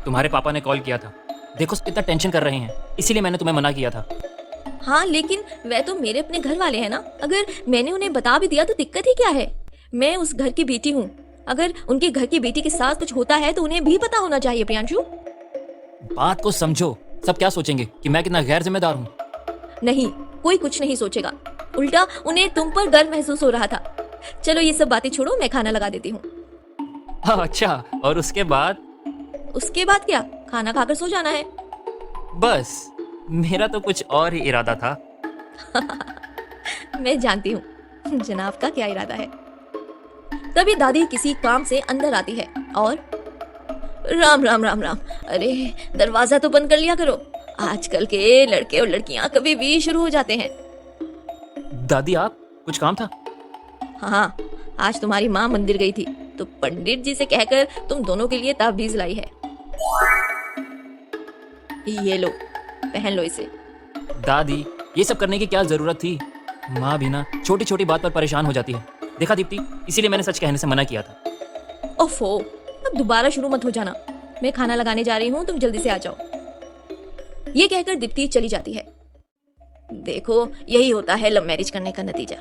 तुम्हारे पापा ने कॉल किया था, देखो कितना टेंशन कर रहे हैं, इसीलिए मैंने तुम्हें मना किया था। हाँ, लेकिन वह तो मेरे अपने घर वाले हैं ना, अगर मैंने उन्हें बता भी दिया तो दिक्कत ही क्या है? मैं उस घर की बेटी हूँ, अगर उनके घर की बेटी के साथ कुछ होता है तो उन्हें भी पता होना चाहिए। प्रियांशु, बात को समझो, सब क्या सोचेंगे कि मैं कितना गैर जिम्मेदार हूँ। नहीं, कोई कुछ नहीं सोचेगा, उल्टा उन्हें तुम पर गर्व महसूस हो रहा था। चलो ये सब बातें छोड़ो, मैं खाना लगा देती हूँ। अच्छा, और उसके बाद? उसके बाद क्या, खाना खाकर सो जाना है। बस, मेरा तो कुछ और ही इरादा था। मैं जानती हूँ जनाब का क्या इरादा है। तभी दादी किसी काम से अंदर आती है और राम राम राम राम, अरे दरवाजा तो बंद कर लिया करो, आजकल के लड़के और लड़कियां कभी भी शुरू हो जाते हैं। दादी, आप कुछ काम था? हाँ, आज तुम्हारी माँ मंदिर गई थी तो पंडित जी से कहकर तुम दोनों के लिए ताबीज लाई है। ये लो, पहन लो इसे। दादी, ये सब करने की क्या जरूरत थी? माँ भी ना छोटी छोटी बात पर परेशान हो जाती है। देखा दीप्ति, इसीलिए मैंने सच कहने से मना किया था। ओफो, अब दोबारा शुरू मत हो जाना, मैं खाना लगाने जा रही हूँ, तुम जल्दी से आ जाओ। ये कहकर दीप्ति चली जाती है। देखो, यही होता है लव मैरिज करने का नतीजा,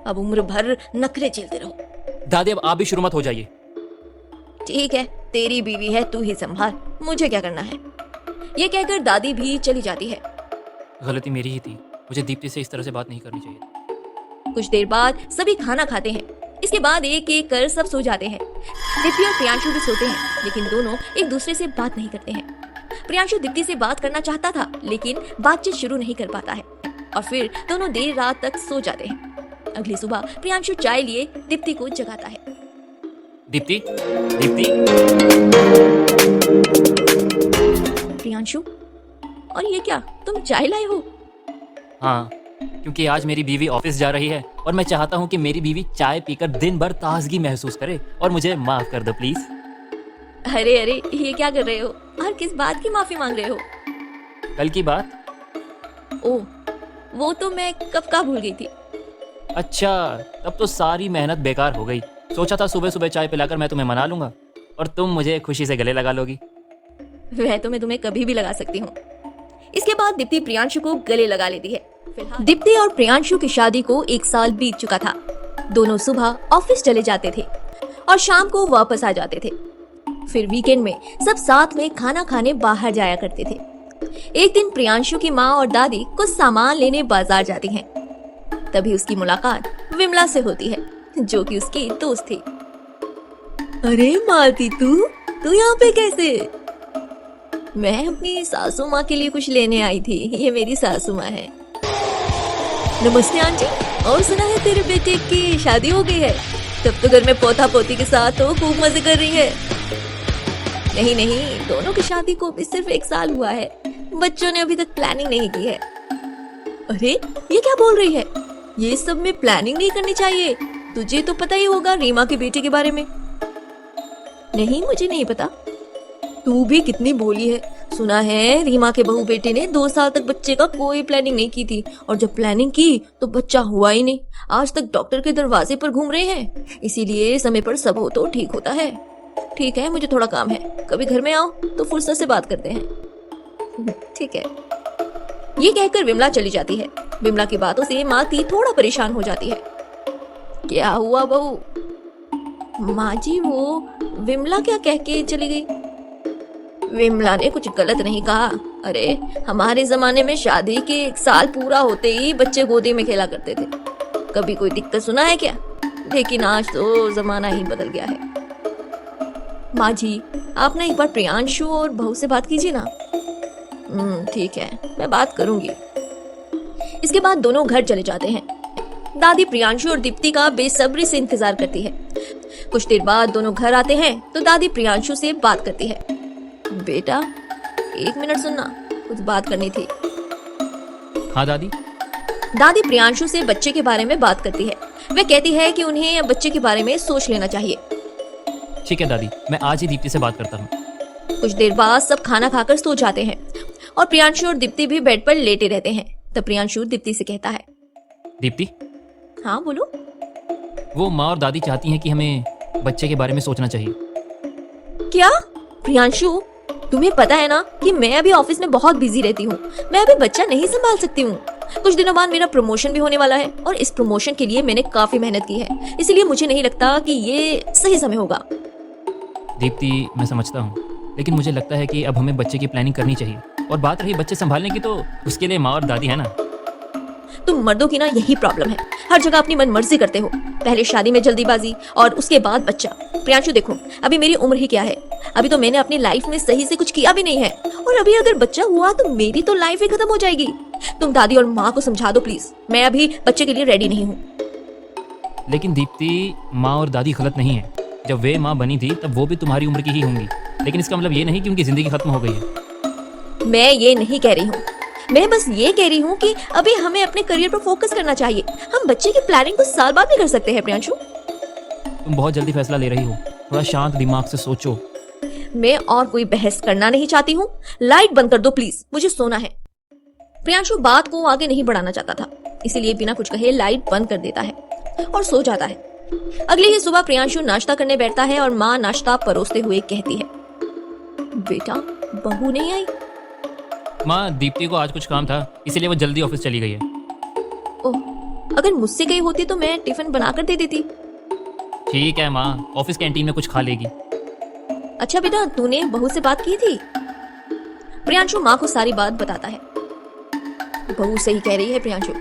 अब उम्र भर नखरे झेलते रहो। दादी, अब आप भी शुरू मत हो जाइए। ठीक है, तेरी बीवी है, तू ही संभाल, मुझे क्या करना है। ये कहकर दादी भी चली जाती है। गलती मेरी ही थी, मुझे दीप्ति से इस तरह से बात नहीं करनी चाहिए। कुछ देर बाद सभी खाना खाते हैं। इसके बाद एक एक कर सब सो जाते हैं। दीप्ति और प्रियांशु भी सोते हैं, लेकिन दोनों एक दूसरे से बात नहीं करते हैं। प्रियांशु दीप्ति से बात करना चाहता था, लेकिन बातचीत शुरू नहीं कर पाता है और फिर दोनों देर रात तक सो जाते हैं। अगली सुबह प्रियांशु चाय लिए दीप्ति को जगाता है। दीप्ति, दीप्ति। प्रियांशु, और ये क्या, तुम चाय लाए हो? हाँ, क्योंकि आज मेरी बीवी ऑफिस जा रही है और मैं चाहता हूँ कि मेरी बीवी चाय पीकर दिन भर ताजगी महसूस करे और मुझे माफ कर दो प्लीज। अरे अरे, ये क्या कर रहे हो और किस बात की माफी मांग रहे हो? कल की बात। ओह, वो तो मैं कब का भूल गई थी। अच्छा, तब तो सारी मेहनत बेकार हो गई। सोचा था सुबह सुबह चाय पिलाकर मैं तुम्हें मना लूंगा और तुम मुझे खुशी से गले लगा लोगी। वह तो मैं तुम्हें कभी भी लगा सकती हूँ। इसके बाद दीप्ति प्रियांशु को गले लगा लेती है। दीप्ति और प्रियांशु की शादी को 1 साल बीत चुका था। दोनों सुबह ऑफिस चले जाते थे और शाम को वापस आ जाते थे। फिर वीकेंड में सब साथ में खाना खाने बाहर जाया करते थे। एक दिन प्रियांशु की माँ और दादी कुछ सामान लेने बाजार जाती हैं। तभी उसकी मुलाकात विमला से होती है, जो कि उसकी दोस्त थी। अरे मालती, तू यहाँ पे कैसे? मैं अपनी सासू माँ के लिए कुछ लेने आई थी, ये मेरी सासू माँ है। नमस्ते आंटी, और सुना है तेरे बेटे की शादी हो गई है? तब तो घर में पोता पोती के साथ तो खूब मजे कर रही है। नहीं नहीं, दोनों की शादी को भी सिर्फ 1 साल हुआ है, बच्चों ने अभी तक प्लानिंग नहीं की है। अरे ये क्या बोल रही है, ये सब में प्लानिंग नहीं करनी चाहिए, तुझे तो पता ही होगा रीमा के बेटे के बारे में। नहीं, मुझे नहीं पता। तू भी कितनी भोली है, सुना है रीमा के बहू बेटे ने 2 साल तक बच्चे का कोई प्लानिंग नहीं की थी और जब प्लानिंग की तो बच्चा हुआ ही नहीं। आज तक डॉक्टर के दरवाजे पर घूम रहे हैं, इसीलिए समय पर सब हो तो ठीक होता है। ठीक है, मुझे थोड़ा काम है, कभी घर में आओ तो फुर्सत से बात करते हैं। ठीक है। ये कहकर विमला चली जाती है। विमला की बातों से मालती थोड़ा परेशान हो जाती है। क्या हुआ बहू? माँ जी, वो विमला क्या कह के चली गई? विमला ने कुछ गलत नहीं कहा। अरे हमारे जमाने में शादी के 1 साल पूरा होते ही बच्चे गोदी में खेला करते थे, कभी कोई दिक्कत सुना है क्या? लेकिन आज तो जमाना ही बदल गया है। माँ जी, आप ना एक बार प्रियांशु और बहू से बात कीजिए ना। ठीक है, मैं बात करूंगी। इसके बाद दोनों घर चले जाते हैं। दादी प्रियांशु और दीप्ति का बेसब्री से इंतजार करती है। कुछ देर बाद दोनों घर आते हैं तो दादी प्रियांशु से बात करती है। बेटा, 1 मिनट सुनना, कुछ बात करनी थी। हाँ दादी। दादी प्रियांशु से बच्चे के बारे में बात करती है। वह कहती है कि उन्हें बच्चे के बारे में सोच लेना चाहिए। ठीक है दादी, मैं आज ही दीप्ति से बात करता हूँ। कुछ देर बाद सब खाना खाकर सो जाते हैं और प्रियांशु और दीप्ति भी बेड पर लेटे रहते हैं। तब प्रियांशु दीप्ति से कहता है। दीप्ति, हाँ बोलो। वो माँ और दादी चाहती हैं कि हमें बच्चे के बारे में सोचना चाहिए। क्या? प्रियांशु, तुम्हें पता है ना कि मैं अभी ऑफिस में बहुत बिजी रहती हूँ। मैं अभी बच्चा नहीं संभाल सकती हूँ। कुछ दिनों बाद मेरा प्रमोशन भी होने वाला है और इस प्रमोशन के लिए मैंने काफी मेहनत की है, इसलिए मुझे नहीं लगता कि ये सही समय होगा। दीप्ति, मैं समझता हूँ, लेकिन मुझे लगता है कि अब हमें बच्चे की प्लानिंग करनी चाहिए। और बात रही बच्चे संभालने की, तो उसके लिए माँ और दादी है ना। तुम मर्दों की ना यही प्रॉब्लम है, हर जगह अपनी मनमर्जी करते हो। पहले शादी में जल्दीबाजी और उसके बाद बच्चा। प्रियांशु देखो, अभी मेरी उम्र ही क्या है, अभी तो मैंने अपनी लाइफ में सही से कुछ किया भी नहीं है, और अभी अगर बच्चा हुआ तो मेरी तो लाइफ ही खत्म हो जाएगी। तुम दादी और माँ को समझा दो प्लीज, मैं अभी बच्चे के लिए रेडी नहीं हूँ। लेकिन दीप्ति, माँ और दादी गलत नहीं है। जब वे माँ बनी थी तब वो भी तुम्हारी उम्र की ही होंगी, लेकिन इसका मतलब ये नहीं कि उनकी जिंदगी खत्म हो गई है। मैं ये नहीं कह रही हूँ, मैं बस ये कह रही हूँ कि अभी हमें अपने करियर पर फोकस करना चाहिए। हम बच्चे की प्लानिंग कुछ साल बाद भी कर सकते हैं। प्रियांशु, तुम बहुत जल्दी फैसला ले रही हो, थोड़ा शांत दिमाग से सोचो। मैं और कोई बहस करना नहीं चाहती हूँ। लाइट बंद कर दो प्लीज, मुझे सोना है। प्रियांशु बात को आगे नहीं बढ़ाना चाहता था, इसीलिए बिना कुछ कहे लाइट बंद कर देता है और सो जाता है। अगली ही सुबह प्रियांशु नाश्ता करने बैठता है और माँ नाश्ता परोसते हुए कहती है। बेटा, बहू नहीं आई? माँ, दीप्ति को आज कुछ काम था, इसीलिए वो जल्दी ऑफिस चली गई है। ओह, अगर मुझसे गई होती तो मैं टिफिन बनाकर दे देती। ठीक है माँ, ऑफिस कैंटीन में कुछ खा लेगी। अच्छा बेटा, तूने बहू से बात की थी? प्रियांशु माँ को सारी बात बताता है। बहू सही कह रही है प्रियांशु,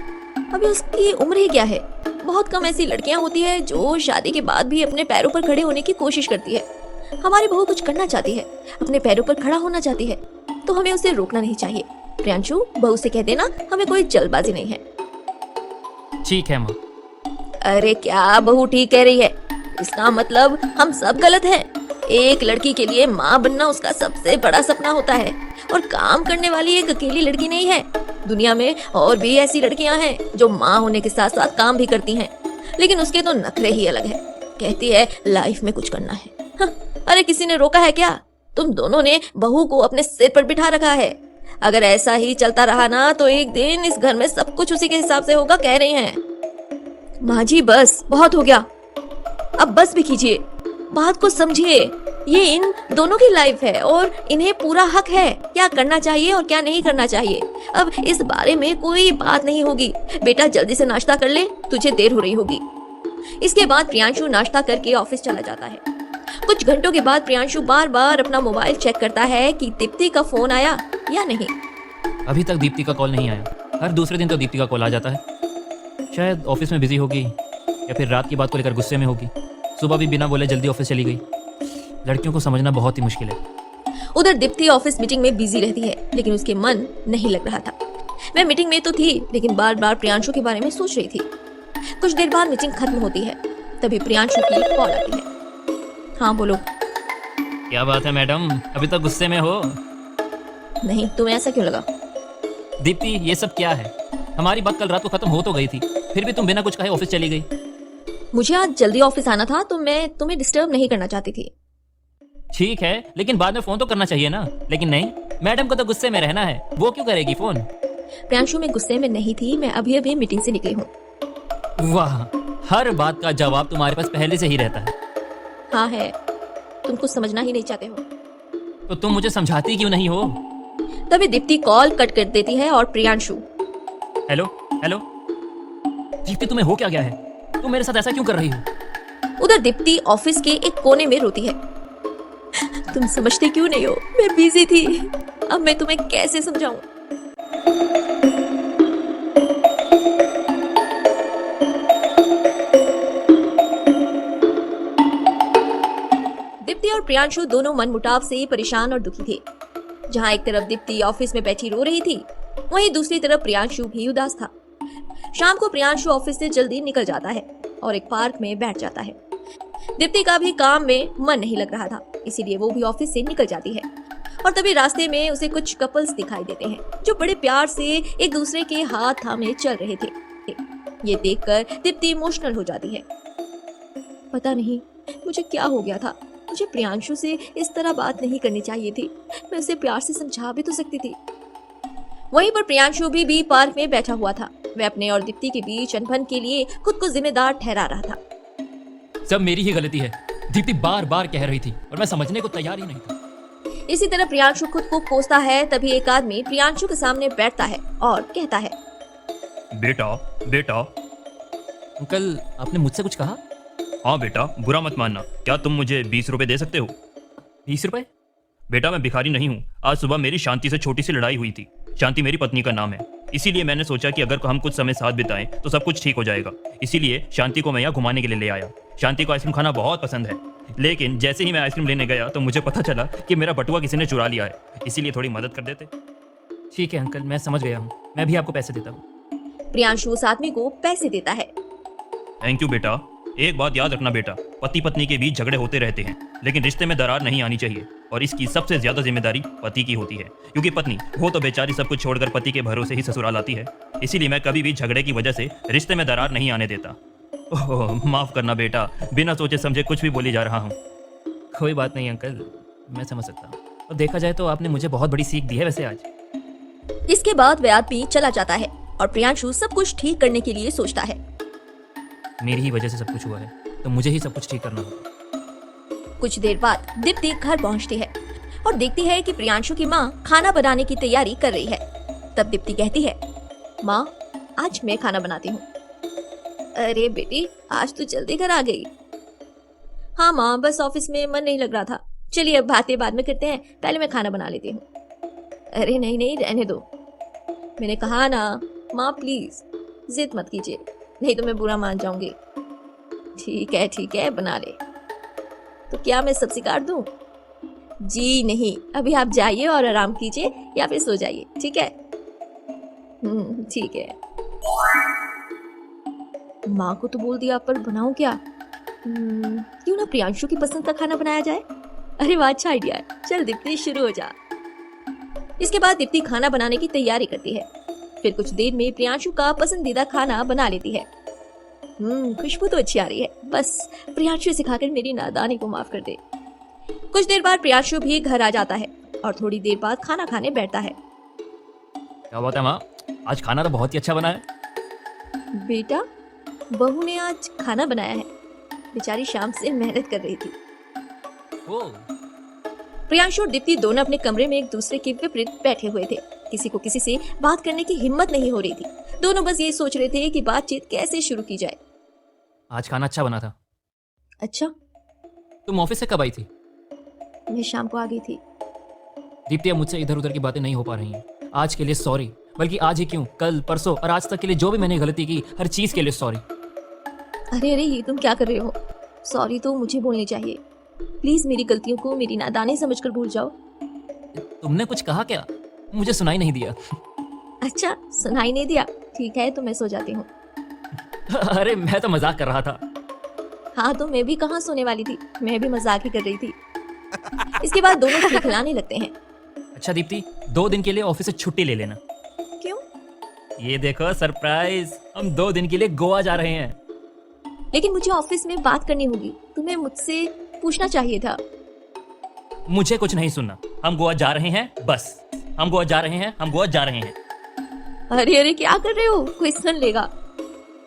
अभी उसकी उम्र ही क्या है। बहुत कम ऐसी लड़कियां होती है जो शादी के बाद भी अपने पैरों पर खड़े होने की कोशिश करती है। हमारी बहू कुछ करना चाहती है, अपने पैरों पर खड़ा होना चाहती है, तो हमें उसे रोकना नहीं चाहिए। प्रियांशु, बहू से कह देना हमें कोई जल्दबाजी नहीं है। ठीक है माँ। अरे क्या बहू ठीक कह रही है? इसका मतलब हम सब गलत हैं। एक लड़की के लिए माँ बनना उसका सबसे बड़ा सपना होता है, और काम करने वाली एक अकेली लड़की नहीं है। दुनिया में और भी ऐसी लड़कियां हैं जो माँ होने के साथ साथ काम भी करती हैं, लेकिन उसके तो नखरे ही अलग है। कहती है लाइफ में कुछ करना है। हाँ, अरे किसी ने रोका है क्या? तुम दोनों ने बहू को अपने सिर पर बिठा रखा है। अगर ऐसा ही चलता रहा ना तो एक दिन इस घर में सब कुछ उसी के हिसाब से होगा, कह रही हैं। माँ जी बस, बहुत हो गया, अब बस भी कीजिए, बात को समझिए। ये इन दोनों की लाइफ है और इन्हें पूरा हक है क्या करना चाहिए और क्या नहीं करना चाहिए। अब इस बारे में कोई बात नहीं होगी। बेटा जल्दी से नाश्ता कर ले, तुझे देर हो रही होगी। इसके बाद प्रियांशु नाश्ता करके ऑफिस चला जाता है। कुछ घंटों के बाद प्रियांशु बार बार अपना मोबाइल चेक करता है कि दीप्ति का फोन आया या नहीं। अभी तक दीप्ति का कॉल नहीं आया। हर दूसरे दिन तो दीप्ति का कॉल आ जाता है। शायद ऑफिस में बिजी होगी या फिर रात की बात को लेकर गुस्से में होगी। सुबह भी बिना बोले जल्दी ऑफिस चली गई। लड़कियों को समझना बहुत ही मुश्किल है। उधर दीप्ति ऑफिस मीटिंग में बिजी रहती है, लेकिन उसके मन नहीं लग रहा था। वह मीटिंग में तो थी, लेकिन बार बार प्रियांशु के बारे में सोच रही थी। कुछ देर बाद मीटिंग खत्म होती है, तभी प्रियांशु की कॉल आती है। हाँ बोलो। क्या बात है मैडम, अभी तक गुस्से में हो? नहीं, तुम्हें ऐसा क्यों लगा? दीप्ति, ये सब क्या है? हमारी बात कल रात को खत्म हो तो गई थी, फिर भी तुम बिना कुछ कहे ऑफिस चली गई। मुझे आज जल्दी ऑफिस आना था, तो मैं तुम्हें डिस्टर्ब नहीं करना चाहती थी। ठीक है, लेकिन बाद में फोन तो करना चाहिए ना। लेकिन नहीं, मैडम को तो गुस्से में रहना है, वो क्यों करेगी फोन? प्रियांशु मैं गुस्से में नहीं थी, मैं अभी अभी मीटिंग से निकली हूँ। वाह, हर बात का जवाब तुम्हारे पास पहले से ही रहता है। हाँ है, तुम कुछ समझना ही नहीं चाहते हो। तो तुम मुझे समझाती क्यों नहीं हो? तभी दीप्ति कॉल कट कर देती है और प्रियांशु। हेलो हेलो दीप्ति, तुम्हें हो क्या गया है? तुम मेरे साथ ऐसा क्यों कर रही हो? उधर दीप्ति ऑफिस के एक कोने में रोती है। तुम समझते क्यों नहीं हो, मैं बिजी थी। अब मैं तुम्हें कैसे समझाऊं? दीप्ति और प्रियांशु दोनों मनमुटाव से परेशान और दुखी थे। जहां एक तरफ दीप्ति ऑफिस में बैठी रो रही थी, वहीं दूसरी तरफ प्रियांशु भी उदास था। शाम को प्रियांशु ऑफिस से जल्दी निकल जाता है और एक पार्क में बैठ जाता है। दीप्ति का भी काम में मन नहीं लग रहा था, इसीलिए वो भी ऑफिस से निकल जाती है। और तभी रास्ते में उसे कुछ कपल्स दिखाई देते हैं जो बड़े प्यार से एक दूसरे के हाथ थामे चल रहे थे। ये देखकर दीप्ति इमोशनल हो जाती है। पता नहीं मुझे क्या हो गया था, मुझे प्रियांशु से इस तरह बात नहीं करनी चाहिए थी। मैं उसे प्यार से समझा भी तो सकती थी। वहीं पर प्रियांशु भी पार्क में बैठा हुआ था। वह अपने और दीप्ति के बीच अनबन के लिए खुद को जिम्मेदार ठहरा रहा था। सब मेरी ही गलती है। दीप्ति बार बार कह रही थी और मैं समझने को तैयार ही नहीं था। इसी तरह प्रियांशु खुद को कोसता है, तभी एक आदमी प्रियांशु के सामने बैठता है और कहता है, बेटा बेटा। अंकल, आपने मुझसे कुछ कहा? हाँ बेटा, बुरा मत मानना। क्या तुम मुझे 20 रुपए दे सकते हो? 20 रुपए? बेटा मैं भिखारी नहीं हूँ। आज सुबह मेरी शांति से छोटी सी लड़ाई हुई थी। शांति मेरी पत्नी का नाम है, इसीलिए मैंने सोचा कि अगर हम कुछ समय साथ बिताएं तो सब कुछ ठीक हो जाएगा। इसीलिए शांति को मैं यहाँ घुमाने के लिए ले आया। शांति को आइसक्रीम खाना बहुत पसंद है, लेकिन जैसे ही मैं आइसक्रीम लेने गया तो मुझे पता चला कि मेरा बटुआ किसी ने चुरा लिया है। इसीलिए थोड़ी मदद कर देते। ठीक है अंकल, मैं समझ गया हूँ। मैं भी आपको पैसे देता हूँ। प्रियांशु उस आदमी को पैसे देता है। थैंक यू बेटा। एक बात याद रखना बेटा, पति पत्नी के बीच झगड़े होते रहते हैं, लेकिन रिश्ते में दरार नहीं आनी चाहिए। और इसकी सबसे ज्यादा जिम्मेदारी पति की होती है, क्योंकि पत्नी वो तो बेचारी सब कुछ छोड़कर पति के भरोसे ही ससुराल आती है। इसीलिए मैं कभी भी झगड़े की वजह से रिश्ते में दरार नहीं आने देता। ओह माफ करना बेटा, बिना सोचे समझे कुछ भी बोली जा रहा हूँ। कोई बात नहीं अंकल, मैं समझ सकता हूँ। और देखा जाए तो आपने मुझे बहुत बड़ी सीख दी है वैसे आज। इसके बाद वह आदमी चला जाता है और प्रियांशु सब कुछ ठीक करने के लिए सोचता है। मेरी ही वजह से सब कुछ हुआ है, तो मुझे ही सब कुछ ठीक करना होगा। कुछ देर बाद दीप्ति घर पहुंचती है और देखती है कि प्रियांशु की माँ खाना बनाने की तैयारी कर रही है। तब दीप्ति कहती है, माँ आज मैं खाना बनाती हूँ। अरे बेटी, आज तो जल्दी घर आ गई। हाँ माँ, बस ऑफिस में मन नहीं लग रहा था। चलिए अब बातें बाद में करते हैं, पहले मैं खाना बना लेती हूँ। अरे नहीं नहीं, रहने दो। मैंने कहा ना माँ, प्लीज जिद मत कीजिए, नहीं तो मैं बुरा मान जाऊंगी। ठीक है, बना ले। तो क्या मैं सब्जी काट दूं? जी नहीं, अभी आप जाइए और आराम कीजिए या फिर सो जाइए, ठीक है? ठीक है। माँ को तो बोल दिया, पर बनाऊं क्या? क्यों ना प्रियांशु की पसंद का खाना बनाया जाए। अरे वाह, अच्छा आइडिया है। चल दीप्ति, शुरू हो जा। इसके बाद दीप्ति खाना बनाने की तैयारी करती है। फिर कुछ देर में प्रियांशु का पसंदीदा खाना बना लेती है। खुशबू तो अच्छी आ रही है। बस प्रियांशु सिखाकर मेरी नादानी को माफ कर दे। कुछ देर बाद प्रियांशु भी घर आ जाता है और थोड़ी देर बाद खाना खाने बैठता है। क्या बात है माँ, आज खाना तो बहुत ही अच्छा बना है। बेटा, बहू ने आज खाना बनाया है। बेचारी शाम से मेहनत कर रही थी। ओह, प्रियांशु और दीप्ति दोनों अपने कमरे में एक दूसरे के विपरीत बैठे हुए थे। किसी को किसी से बात करने की हिम्मत नहीं हो रही थी। दोनों बस यही सोच रहे थे कि बातचीत कैसे शुरू की जाए। आज खाना अच्छा बना था। अच्छा, तुम ऑफिस से कब आई थी? मैं शाम को आ गई थी। दीप्ति, अब मुझसे इधर उधर की बातें नहीं हो पा रही हैं। आज के लिए सॉरी। बल्कि आज ही क्यों, कल परसों और आज तक के लिए जो भी मैंने गलती की, हर चीज के लिए सॉरी। अरे ये तुम क्या कर रहे हो? सॉरी तो मुझे बोलनी चाहिए। प्लीज मेरी गलतियों को मेरी नादानी समझकर भूल जाओ। तुमने कुछ कहा क्या? मुझे सुनाई नहीं दिया। अच्छा, सुनाई नहीं दिया? ठीक है, तो मैं सो जाती हूँ। अरे मैं तो मजाक कर रहा था। हाँ, तो मैं भी कहाँ सोने वाली थी, मैं भी मजाक ही कर रही थी। इसके बाद दोनों खिलखिलाने लगते हैं। अच्छा दीप्ति, 2 दिन के लिए ऑफिस से छुट्टी ले लेना। क्यों? ये देखो सरप्राइज, हम 2 दिन के लिए गोवा जा रहे हैं। लेकिन मुझे ऑफिस में बात करनी होगी, तुम्हें मुझसे पूछना चाहिए था। मुझे कुछ नहीं सुनना। हम गोवा जा रहे हैं, बस। हम गोवा जा रहे हैं, हम गोवा जा रहे हैं। अरे क्या कर रहे हो? कोई सुन लेगा।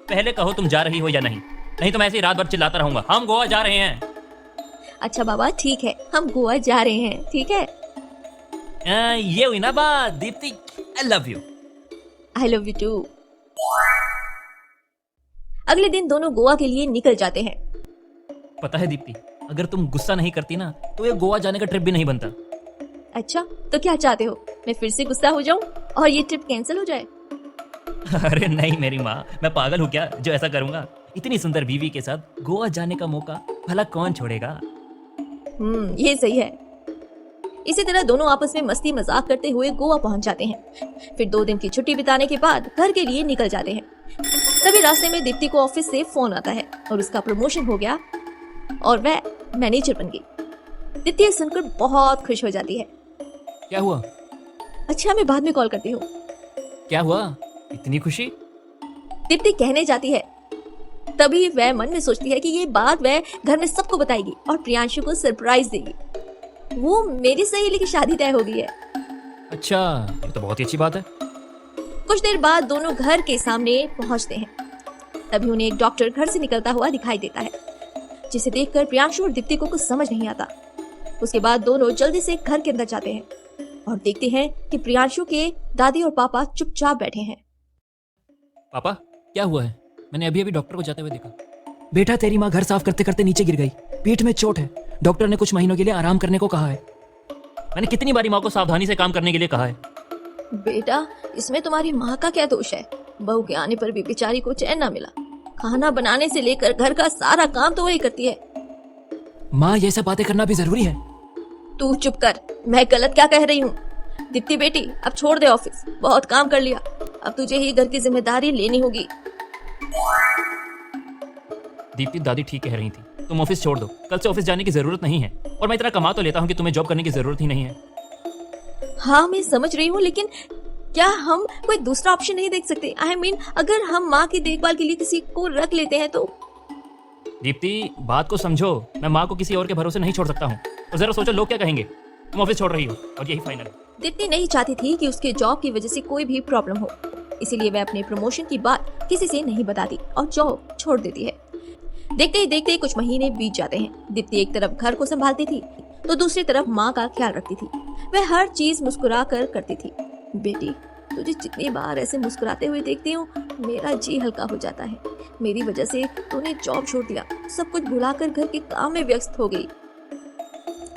पहले कहो तुम जा रही हो या नहीं, नहीं तो मैं ऐसे ही रात भर चिल्लाता रहूंगा। हम गोवा जा रहे हैं। अच्छा बाबा, ठीक है, हम गोवा जा रहे हैं, ठीक है? ये हुई ना बात। Dipti, I love you. I love you too. अगले दिन दोनों गोवा के लिए निकल जाते हैं। पता है दीप्ति, अगर तुम गुस्सा नहीं करती ना तो ये गोवा जाने का ट्रिप भी नहीं बनता। अच्छा, तो क्या चाहते हो, मैं फिर से गुस्सा हो जाऊं और ये ट्रिप कैंसिल हो जाए? अरे नहीं मेरी माँ, मैं पागल हूँ क्या जो ऐसा करूंगा? इतनी सुंदर बीवी के साथ गोवा जाने का मौका भला कौन छोड़ेगा? ये सही है। इसी तरह दोनों आपस में मस्ती मजाक करते हुए गोवा पहुंच जाते हैं। फिर 2 दिन की छुट्टी बिताने के बाद घर के लिए निकल जाते हैं। तभी रास्ते में दीप्ति को ऑफिस से फोन आता है और उसका प्रमोशन हो गया और वह मैनेजर बन गई। दीप्ति ये सुनकर बहुत खुश हो जाती है। क्या हुआ? अच्छा, मैं बाद में कॉल करती हूँ। क्या हुआ? इतनी खुशी? दीप्ति कहने जाती है, तभी वह मन में सोचती है कि ये बात वह घर में सबको बताएगी और प्रियांशु को सरप्राइज देगी। वो मेरी सहेली की शादी तय हो गई है। अच्छा, ये तो बहुत ही अच्छी बात है। कुछ देर बाद दोनों घर के सामने पहुंचते हैं। तभी उन्हें एक डॉक्टर घर से निकलता हुआ दिखाई देता है, जिसे देखकर प्रियांशु और दीप्ति को कुछ समझ नहीं आता। उसके बाद दोनों जल्दी से घर के अंदर जाते हैं और देखते हैं कि प्रियांशु के दादी और पापा चुपचाप बैठे हैं। पापा, क्या हुआ है? मैंने अभी अभी डॉक्टर को जाते हुए देखा। बेटा, तेरी माँ घर साफ करते करते नीचे गिर गई, पीठ में चोट है। डॉक्टर ने कुछ महीनों के लिए आराम करने को कहा है। मैंने कितनी बारी माँ को सावधानी से काम करने के लिए कहा है। बेटा, इसमें तुम्हारी माँ का क्या दोष है? बहू के आने पर भी बेचारी को चैन ना मिला। खाना बनाने से लेकर घर का सारा काम तो वही करती है। माँ, ये सब बातें करना भी जरूरी है? तू चुप कर, मैं गलत क्या कह रही हूँ? दीप्ति बेटी, अब छोड़ दे ऑफिस, बहुत काम कर लिया। अब तुझे ही घर की जिम्मेदारी लेनी होगी। दीप्ति, दादी ठीक कह रही थी, तुम ऑफिस छोड़ दो। कल से ऑफिस जाने की जरूरत नहीं है और मैं इतना कमा तो लेता हूँ कि तुम्हें जॉब करने की जरूरत ही नहीं है। हाँ, मैं समझ रही हूँ, लेकिन क्या हम कोई दूसरा ऑप्शन नहीं देख सकते? आई मीन, अगर हम माँ की देखभाल के लिए किसी को रख लेते हैं तो? दीप्ति, बात को समझो। मैं माँ को किसी और के भरोसे नहीं छोड़ सकता हूँ। और जरा सोचो, लोग क्या कहेंगे। तुम ऑफिस छोड़ रही हो और यही फाइनल है। दीप्ति नहीं चाहती थी कि उसके जॉब की वजह से कोई भी प्रॉब्लम हो, इसीलिए वह अपने प्रमोशन की बात किसी से नहीं बताती और जॉब छोड़ देती है। देखते ही देखते कुछ महीने बीत जाते हैं। दीप्ति एक तरफ घर को संभालती थी तो दूसरी तरफ माँ का ख्याल रखती थी। वह हर चीज मुस्कुरा कर करती थी। बेटी, तुझे जितनी बार ऐसे मुस्कुराते हुए देखती हूँ, मेरा जी हल्का हो जाता है। मेरी वजह से तूने जॉब छोड़ दिया, सब कुछ भुलाकर घर के काम में व्यस्त हो गई।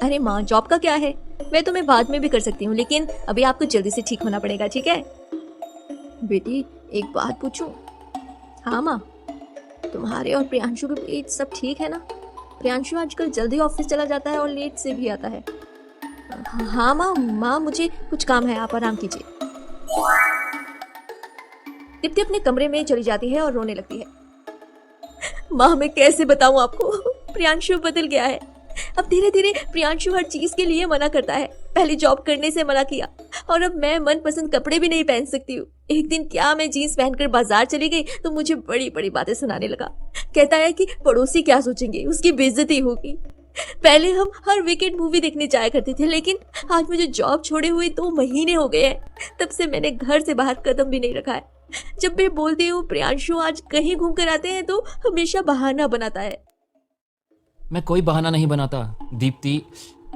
अरे माँ, जॉब का क्या है? मैं तुम्हें बाद में भी कर सकती हूँ, लेकिन अभी आपको जल्दी से ठीक होना पड़ेगा, ठीक है? बेटी, एक बात पूछूं? हाँ माँ, तुम्हारे और प्रियांशु के बीच सब ठीक है ना? प्रियांशु आजकल जल्दी ऑफिस चला जाता है और लेट से भी आता है। हाँ माँ, मुझे कुछ काम है, आप आराम कीजिए। दीप्ति अपने कमरे में चली जाती है और रोने लगती है। माँ, मैं कैसे बताऊं आपको, प्रियांशु बदल गया है। अब धीरे धीरे प्रियांशु हर चीज के लिए मना करता है। पहले जॉब करने से मना किया और अब मैं मनपसंद कपड़े भी नहीं पहन सकती हूँ। एक दिन क्या मैं जीन्स पहनकर बाजार चली गई तो मुझे बड़ी बड़ी बातें सुनाने लगा। कहता है कि पड़ोसी क्या सोचेंगे, उसकी बेइज्जती होगी। पहले हम हर वीकेंड मूवी देखने जाया करते थे, लेकिन आज मुझे जॉब छोड़े हुए 2 महीने हो गए हैं। तब से मैंने घर से बाहर कदम भी नहीं रखा है। जब मैं बोलती हूँ प्रियांशु आज कहीं घूम कर आते हैं तो हमेशा बहाना बनाता है। मैं कोई बहाना नहीं बनाता दीप्ति।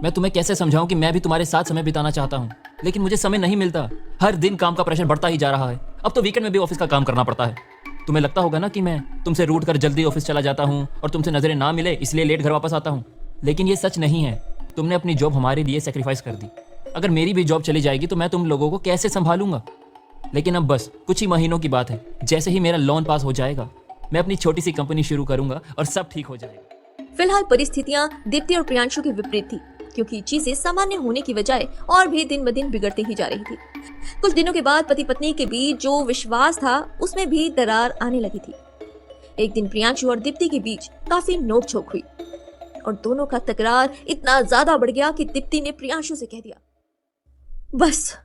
मैं तुम्हें कैसे समझाऊं कि मैं भी तुम्हारे साथ समय बिताना चाहता हूं, लेकिन मुझे समय नहीं मिलता। हर दिन काम का प्रेशर बढ़ता ही जा रहा है। अब तो वीकेंड में भी ऑफिस का काम करना पड़ता है। तुम्हें लगता होगा ना कि मैं तुमसे रूठ कर जल्दी ऑफिस चला जाता हूं और तुमसे नजरें ना मिले इसलिए लेट घर वापस आता हूं, लेकिन ये सच नहीं है। तुमने अपनी जॉब हमारे लिए सेक्रीफाइस कर दी। अगर मेरी भी जॉब चली जाएगी तो मैं तुम लोगों को कैसे संभालूंगा? लेकिन अब बस कुछ ही महीनों की बात है। जैसे ही मेरा लोन पास हो जाएगा, मैं अपनी छोटी सी कंपनी शुरू करूंगा और सब ठीक हो जाएगा। फिलहाल परिस्थितियां दीप्ति और प्रियांशु की विपरीत थी, क्योंकि चीजें सामान्य होने की बजाय और भी दिन ब दिन बिगड़ती ही जा रही थी। कुछ दिनों के बाद पति पत्नी के बीच जो विश्वास था उसमें भी दरार आने लगी थी। एक दिन प्रियांशु और दीप्ति के बीच काफी नोकझोंक हुई और दोनों का तकरार इतना ज्यादा बढ़ गया कि दीप्ति ने प्रियांशु से कह दिया, बस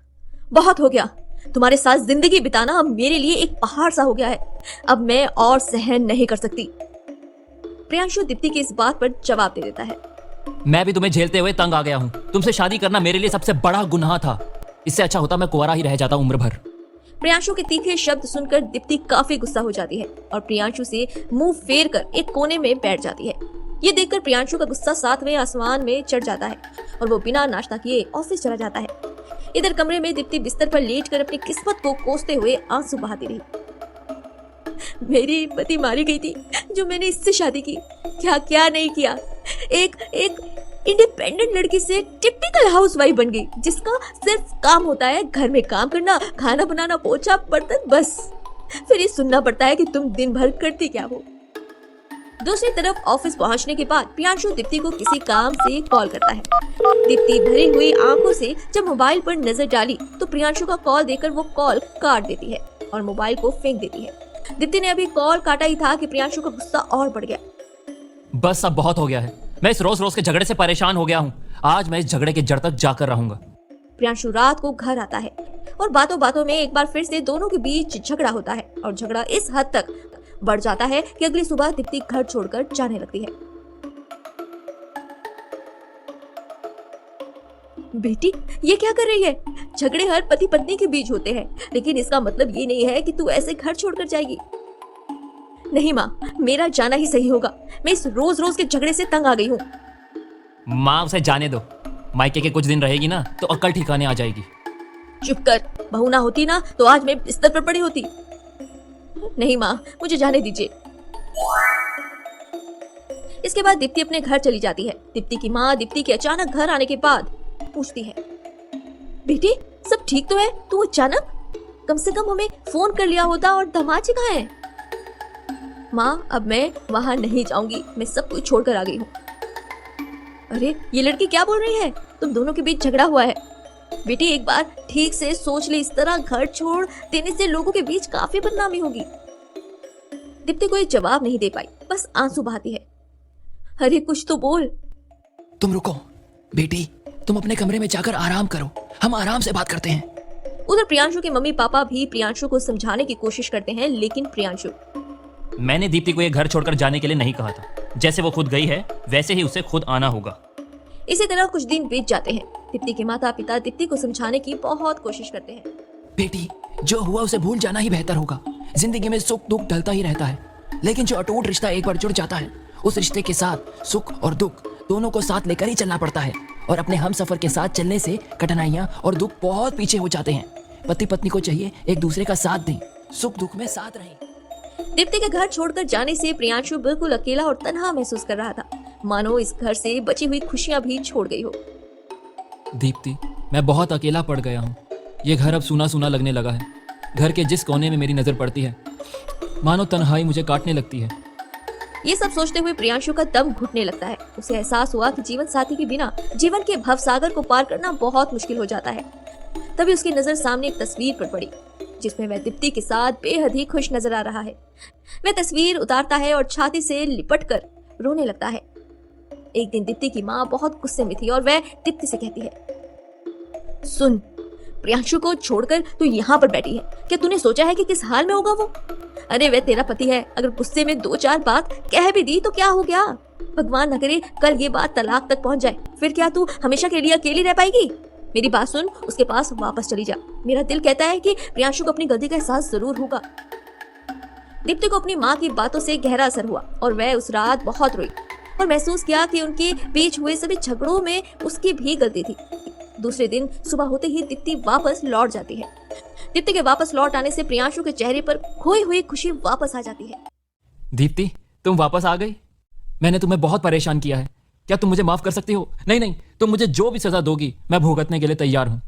बहुत हो गया, तुम्हारे साथ जिंदगी बिताना अब मेरे लिए एक पहाड़ सा हो गया है। अब मैं और सहन नहीं कर सकती। प्रियांशु दीप्ति की इस बात पर जवाब दे देता है, मैं भी तुम्हें झेलते हुए तंग आ गया हूँ। तुमसे शादी करना मेरे लिए सबसे बड़ा गुनाह था। इससे अच्छा होता मैं कुंवारा ही रह जाता उम्र भर। प्रियांशु के तीखे शब्द सुनकर दीप्ति काफी गुस्सा हो जाती है और प्रियांशु से मुंह फेर कर एक कोने में बैठ जाती है। ये देखकर प्रियांशु का गुस्सा 7वें आसमान में चढ़ जाता है और वो बिना नाश्ता किए ऑफिस चला जाता है। इधर कमरे में दीप्ति बिस्तर पर लेटकर अपनी किस्मत को कोसते हुए आंसू बहाती रही। मेरी पति मारी गई थी जो मैंने इससे शादी की। क्या क्या नहीं किया। एक इंडिपेंडेंट लड़की से टिपिकल हाउसवाइफ बन गई, जिसका सिर्फ काम होता है घर में काम करना, खाना बनाना, पोछा बर्तन, बस। फिर ये सुनना पड़ता है कि तुम दिन भर करती क्या हो। दूसरी तरफ ऑफिस पहुंचने के बाद प्रियांशु दीप्ति को किसी काम से कॉल करता है। दीप्ति भरी हुई आंखों से जब मोबाइल पर नजर डाली तो प्रियांशु का कॉल देखकर वो कॉल काट देती है और मोबाइल को फेंक देती है। दीप्ति ने अभी कॉल काटा ही था कि प्रियांशु का गुस्सा और बढ़ गया। बस अब बहुत हो गया है। मैं इस रोज रोज के झगड़े से परेशान हो गया हूँ। आज मैं इस झगड़े के जड़ तक जाकर रहूंगा। प्रियांशु रात को घर आता है और बातों बातों में एक बार फिर से दोनों के बीच झगड़ा होता है और झगड़ा इस हद तक बढ़ जाता है कि अगली सुबह दीप्ति घर छोड़कर जाने लगती है। बेटी, ये क्या कर रही है? झगड़े हर पति पत्नी के बीच होते हैं, लेकिन इसका मतलब ये नहीं है कि तू ऐसे घर छोड़कर जाएगी। नहीं माँ, मेरा जाना ही सही होगा। मैं इस रोज रोज के झगड़े से तंग आ गई हूँ। माँ, उसे जाने दो। मायके के कुछ दिन रहेगी ना तो अक्ल ठिकाने आ जाएगी। चुप कर। बहू ना होती ना तो आज मैं बिस्तर पर पड़ी होती। नहीं माँ, मुझे जाने दीजिए। इसके बाद दीप्ति अपने घर चली जाती है। दीप्ति की माँ दीप्ति के अचानक घर आने के बाद पूछती है, बेटी सब ठीक तो है? तू अचानक? कम से कम हमें फोन कर लिया होता। और दमाजी कहाँ है? माँ, अब मैं वहां नहीं जाऊंगी। मैं सब कुछ छोड़कर आ गई हूँ। अरे ये लड़की क्या बोल रही है? तुम दोनों के बीच झगड़ा हुआ है। बेटी एक बार ठीक से सोच ले, इस तरह घर छोड़ देने से लोगों के बीच काफी बदनामी होगी। दीप्ति कोई जवाब नहीं दे पाई, बस आंसू बहाती है। अरे कुछ तो बोल। तुम रुको बेटी, तुम अपने कमरे में जाकर आराम करो, हम आराम से बात करते हैं। उधर प्रियांशु के मम्मी पापा भी प्रियांशु को समझाने की कोशिश करते हैं, लेकिन प्रियांशु, मैंने दीप्ति को ये घर छोड़कर जाने के लिए नहीं कहा था। जैसे वो खुद गई है वैसे ही उसे खुद आना होगा। इसी तरह कुछ दिन बीत जाते हैं। दीप्ति के माता पिता दीप्ति को समझाने की बहुत कोशिश करते हैं। बेटी, जो हुआ उसे भूल जाना ही बेहतर होगा। जिंदगी में सुख दुख ढलता ही रहता है, लेकिन जो अटूट रिश्ता एक बार जुड़ जाता है, उस रिश्ते के साथ सुख और दुख दोनों को साथ लेकर ही चलना पड़ता है। और अपने हम सफर के साथ चलने से कठिनाइयाँ और दुख बहुत पीछे हो जाते हैं। पति पत्नी को चाहिए एक दूसरे का साथ दें, सुख दुख में साथ रहें। दीप्ति के घर छोड़कर जाने से प्रियांशु बिल्कुल अकेला और तन्हा महसूस कर रहा था, मानो इस घर से बची हुई खुशियां भी छोड़ गई हो। दीप्ति, मैं बहुत अकेला पड़ गया हूँ। ये घर अब सूना सूना लगने लगा है। घर के जिस कोने में मेरी नजर पड़ती है, मानो तन्हाई मुझे काटने लगती है। ये सब सोचते हुए प्रियांशु का दम घुटने लगता है। उसे एहसास हुआ कि जीवन साथी के बिना जीवन के भवसागर को पार करना बहुत मुश्किल हो जाता है। तभी उसकी नजर सामने एक तस्वीर पर पड़ी, जिसमें वह दीप्ति के साथ बेहद ही खुश नजर आ रहा है। वह तस्वीर उतारता है और छाती से लिपटकर रोने लगता है। एक दिन दीप्ति की माँ बहुत गुस्से में थी और वह दीप्ति से कहती है, सुन, प्रियांशु को छोड़कर तू यहाँ पर बैठी है। क्या तूने सोचा है कि किस हाल में होगा वो? अरे वह तेरा पति है, अगर गुस्से में 2-4 बात कह भी दी तो क्या हो गया? भगवान न करे कल ये बात तलाक तक पहुंच जाए, फिर क्या तू हमेशा के लिए अकेली रह पाएगी? मेरी बात सुन, उसके पास वापस चली जा। मेरा दिल कहता है कि प्रियांशु को अपनी गलती का एहसास जरूर होगा। दीप्ति को अपनी माँ की बातों से गहरा असर हुआ और वह उस रात बहुत रोई और महसूस किया कि उनके बीच हुए सभी झगड़ों में उसकी भी गलती थी। दूसरे दिन सुबह होते ही दीप्ति वापस लौट जाती है। दीप्ति के वापस लौट आने से प्रियांशु के चेहरे पर खोई हुई खुशी वापस आ जाती है। दीप्ति, तुम वापस आ गई। मैंने तुम्हें बहुत परेशान किया है। क्या तुम मुझे माफ कर सकती हो? नहीं नहीं, तुम मुझे जो भी सजा दोगी मैं भुगतने के लिए तैयार हूँ।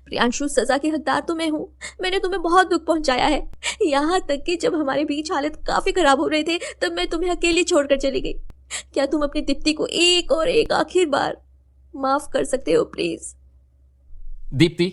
प्रियांशु, सजा की हकदार तो मैं हूँ। मैंने तुम्हें बहुत दुख पहुंचाया है, यहाँ तक कि जब हमारे बीच हालत काफी खराब हो रहे थे तब मैं तुम्हें अकेली छोड़कर चली गई। क्या तुम अपनी दीप्ति को एक और एक आखिर बार माफ कर सकते हो प्लीज? दीप्ति,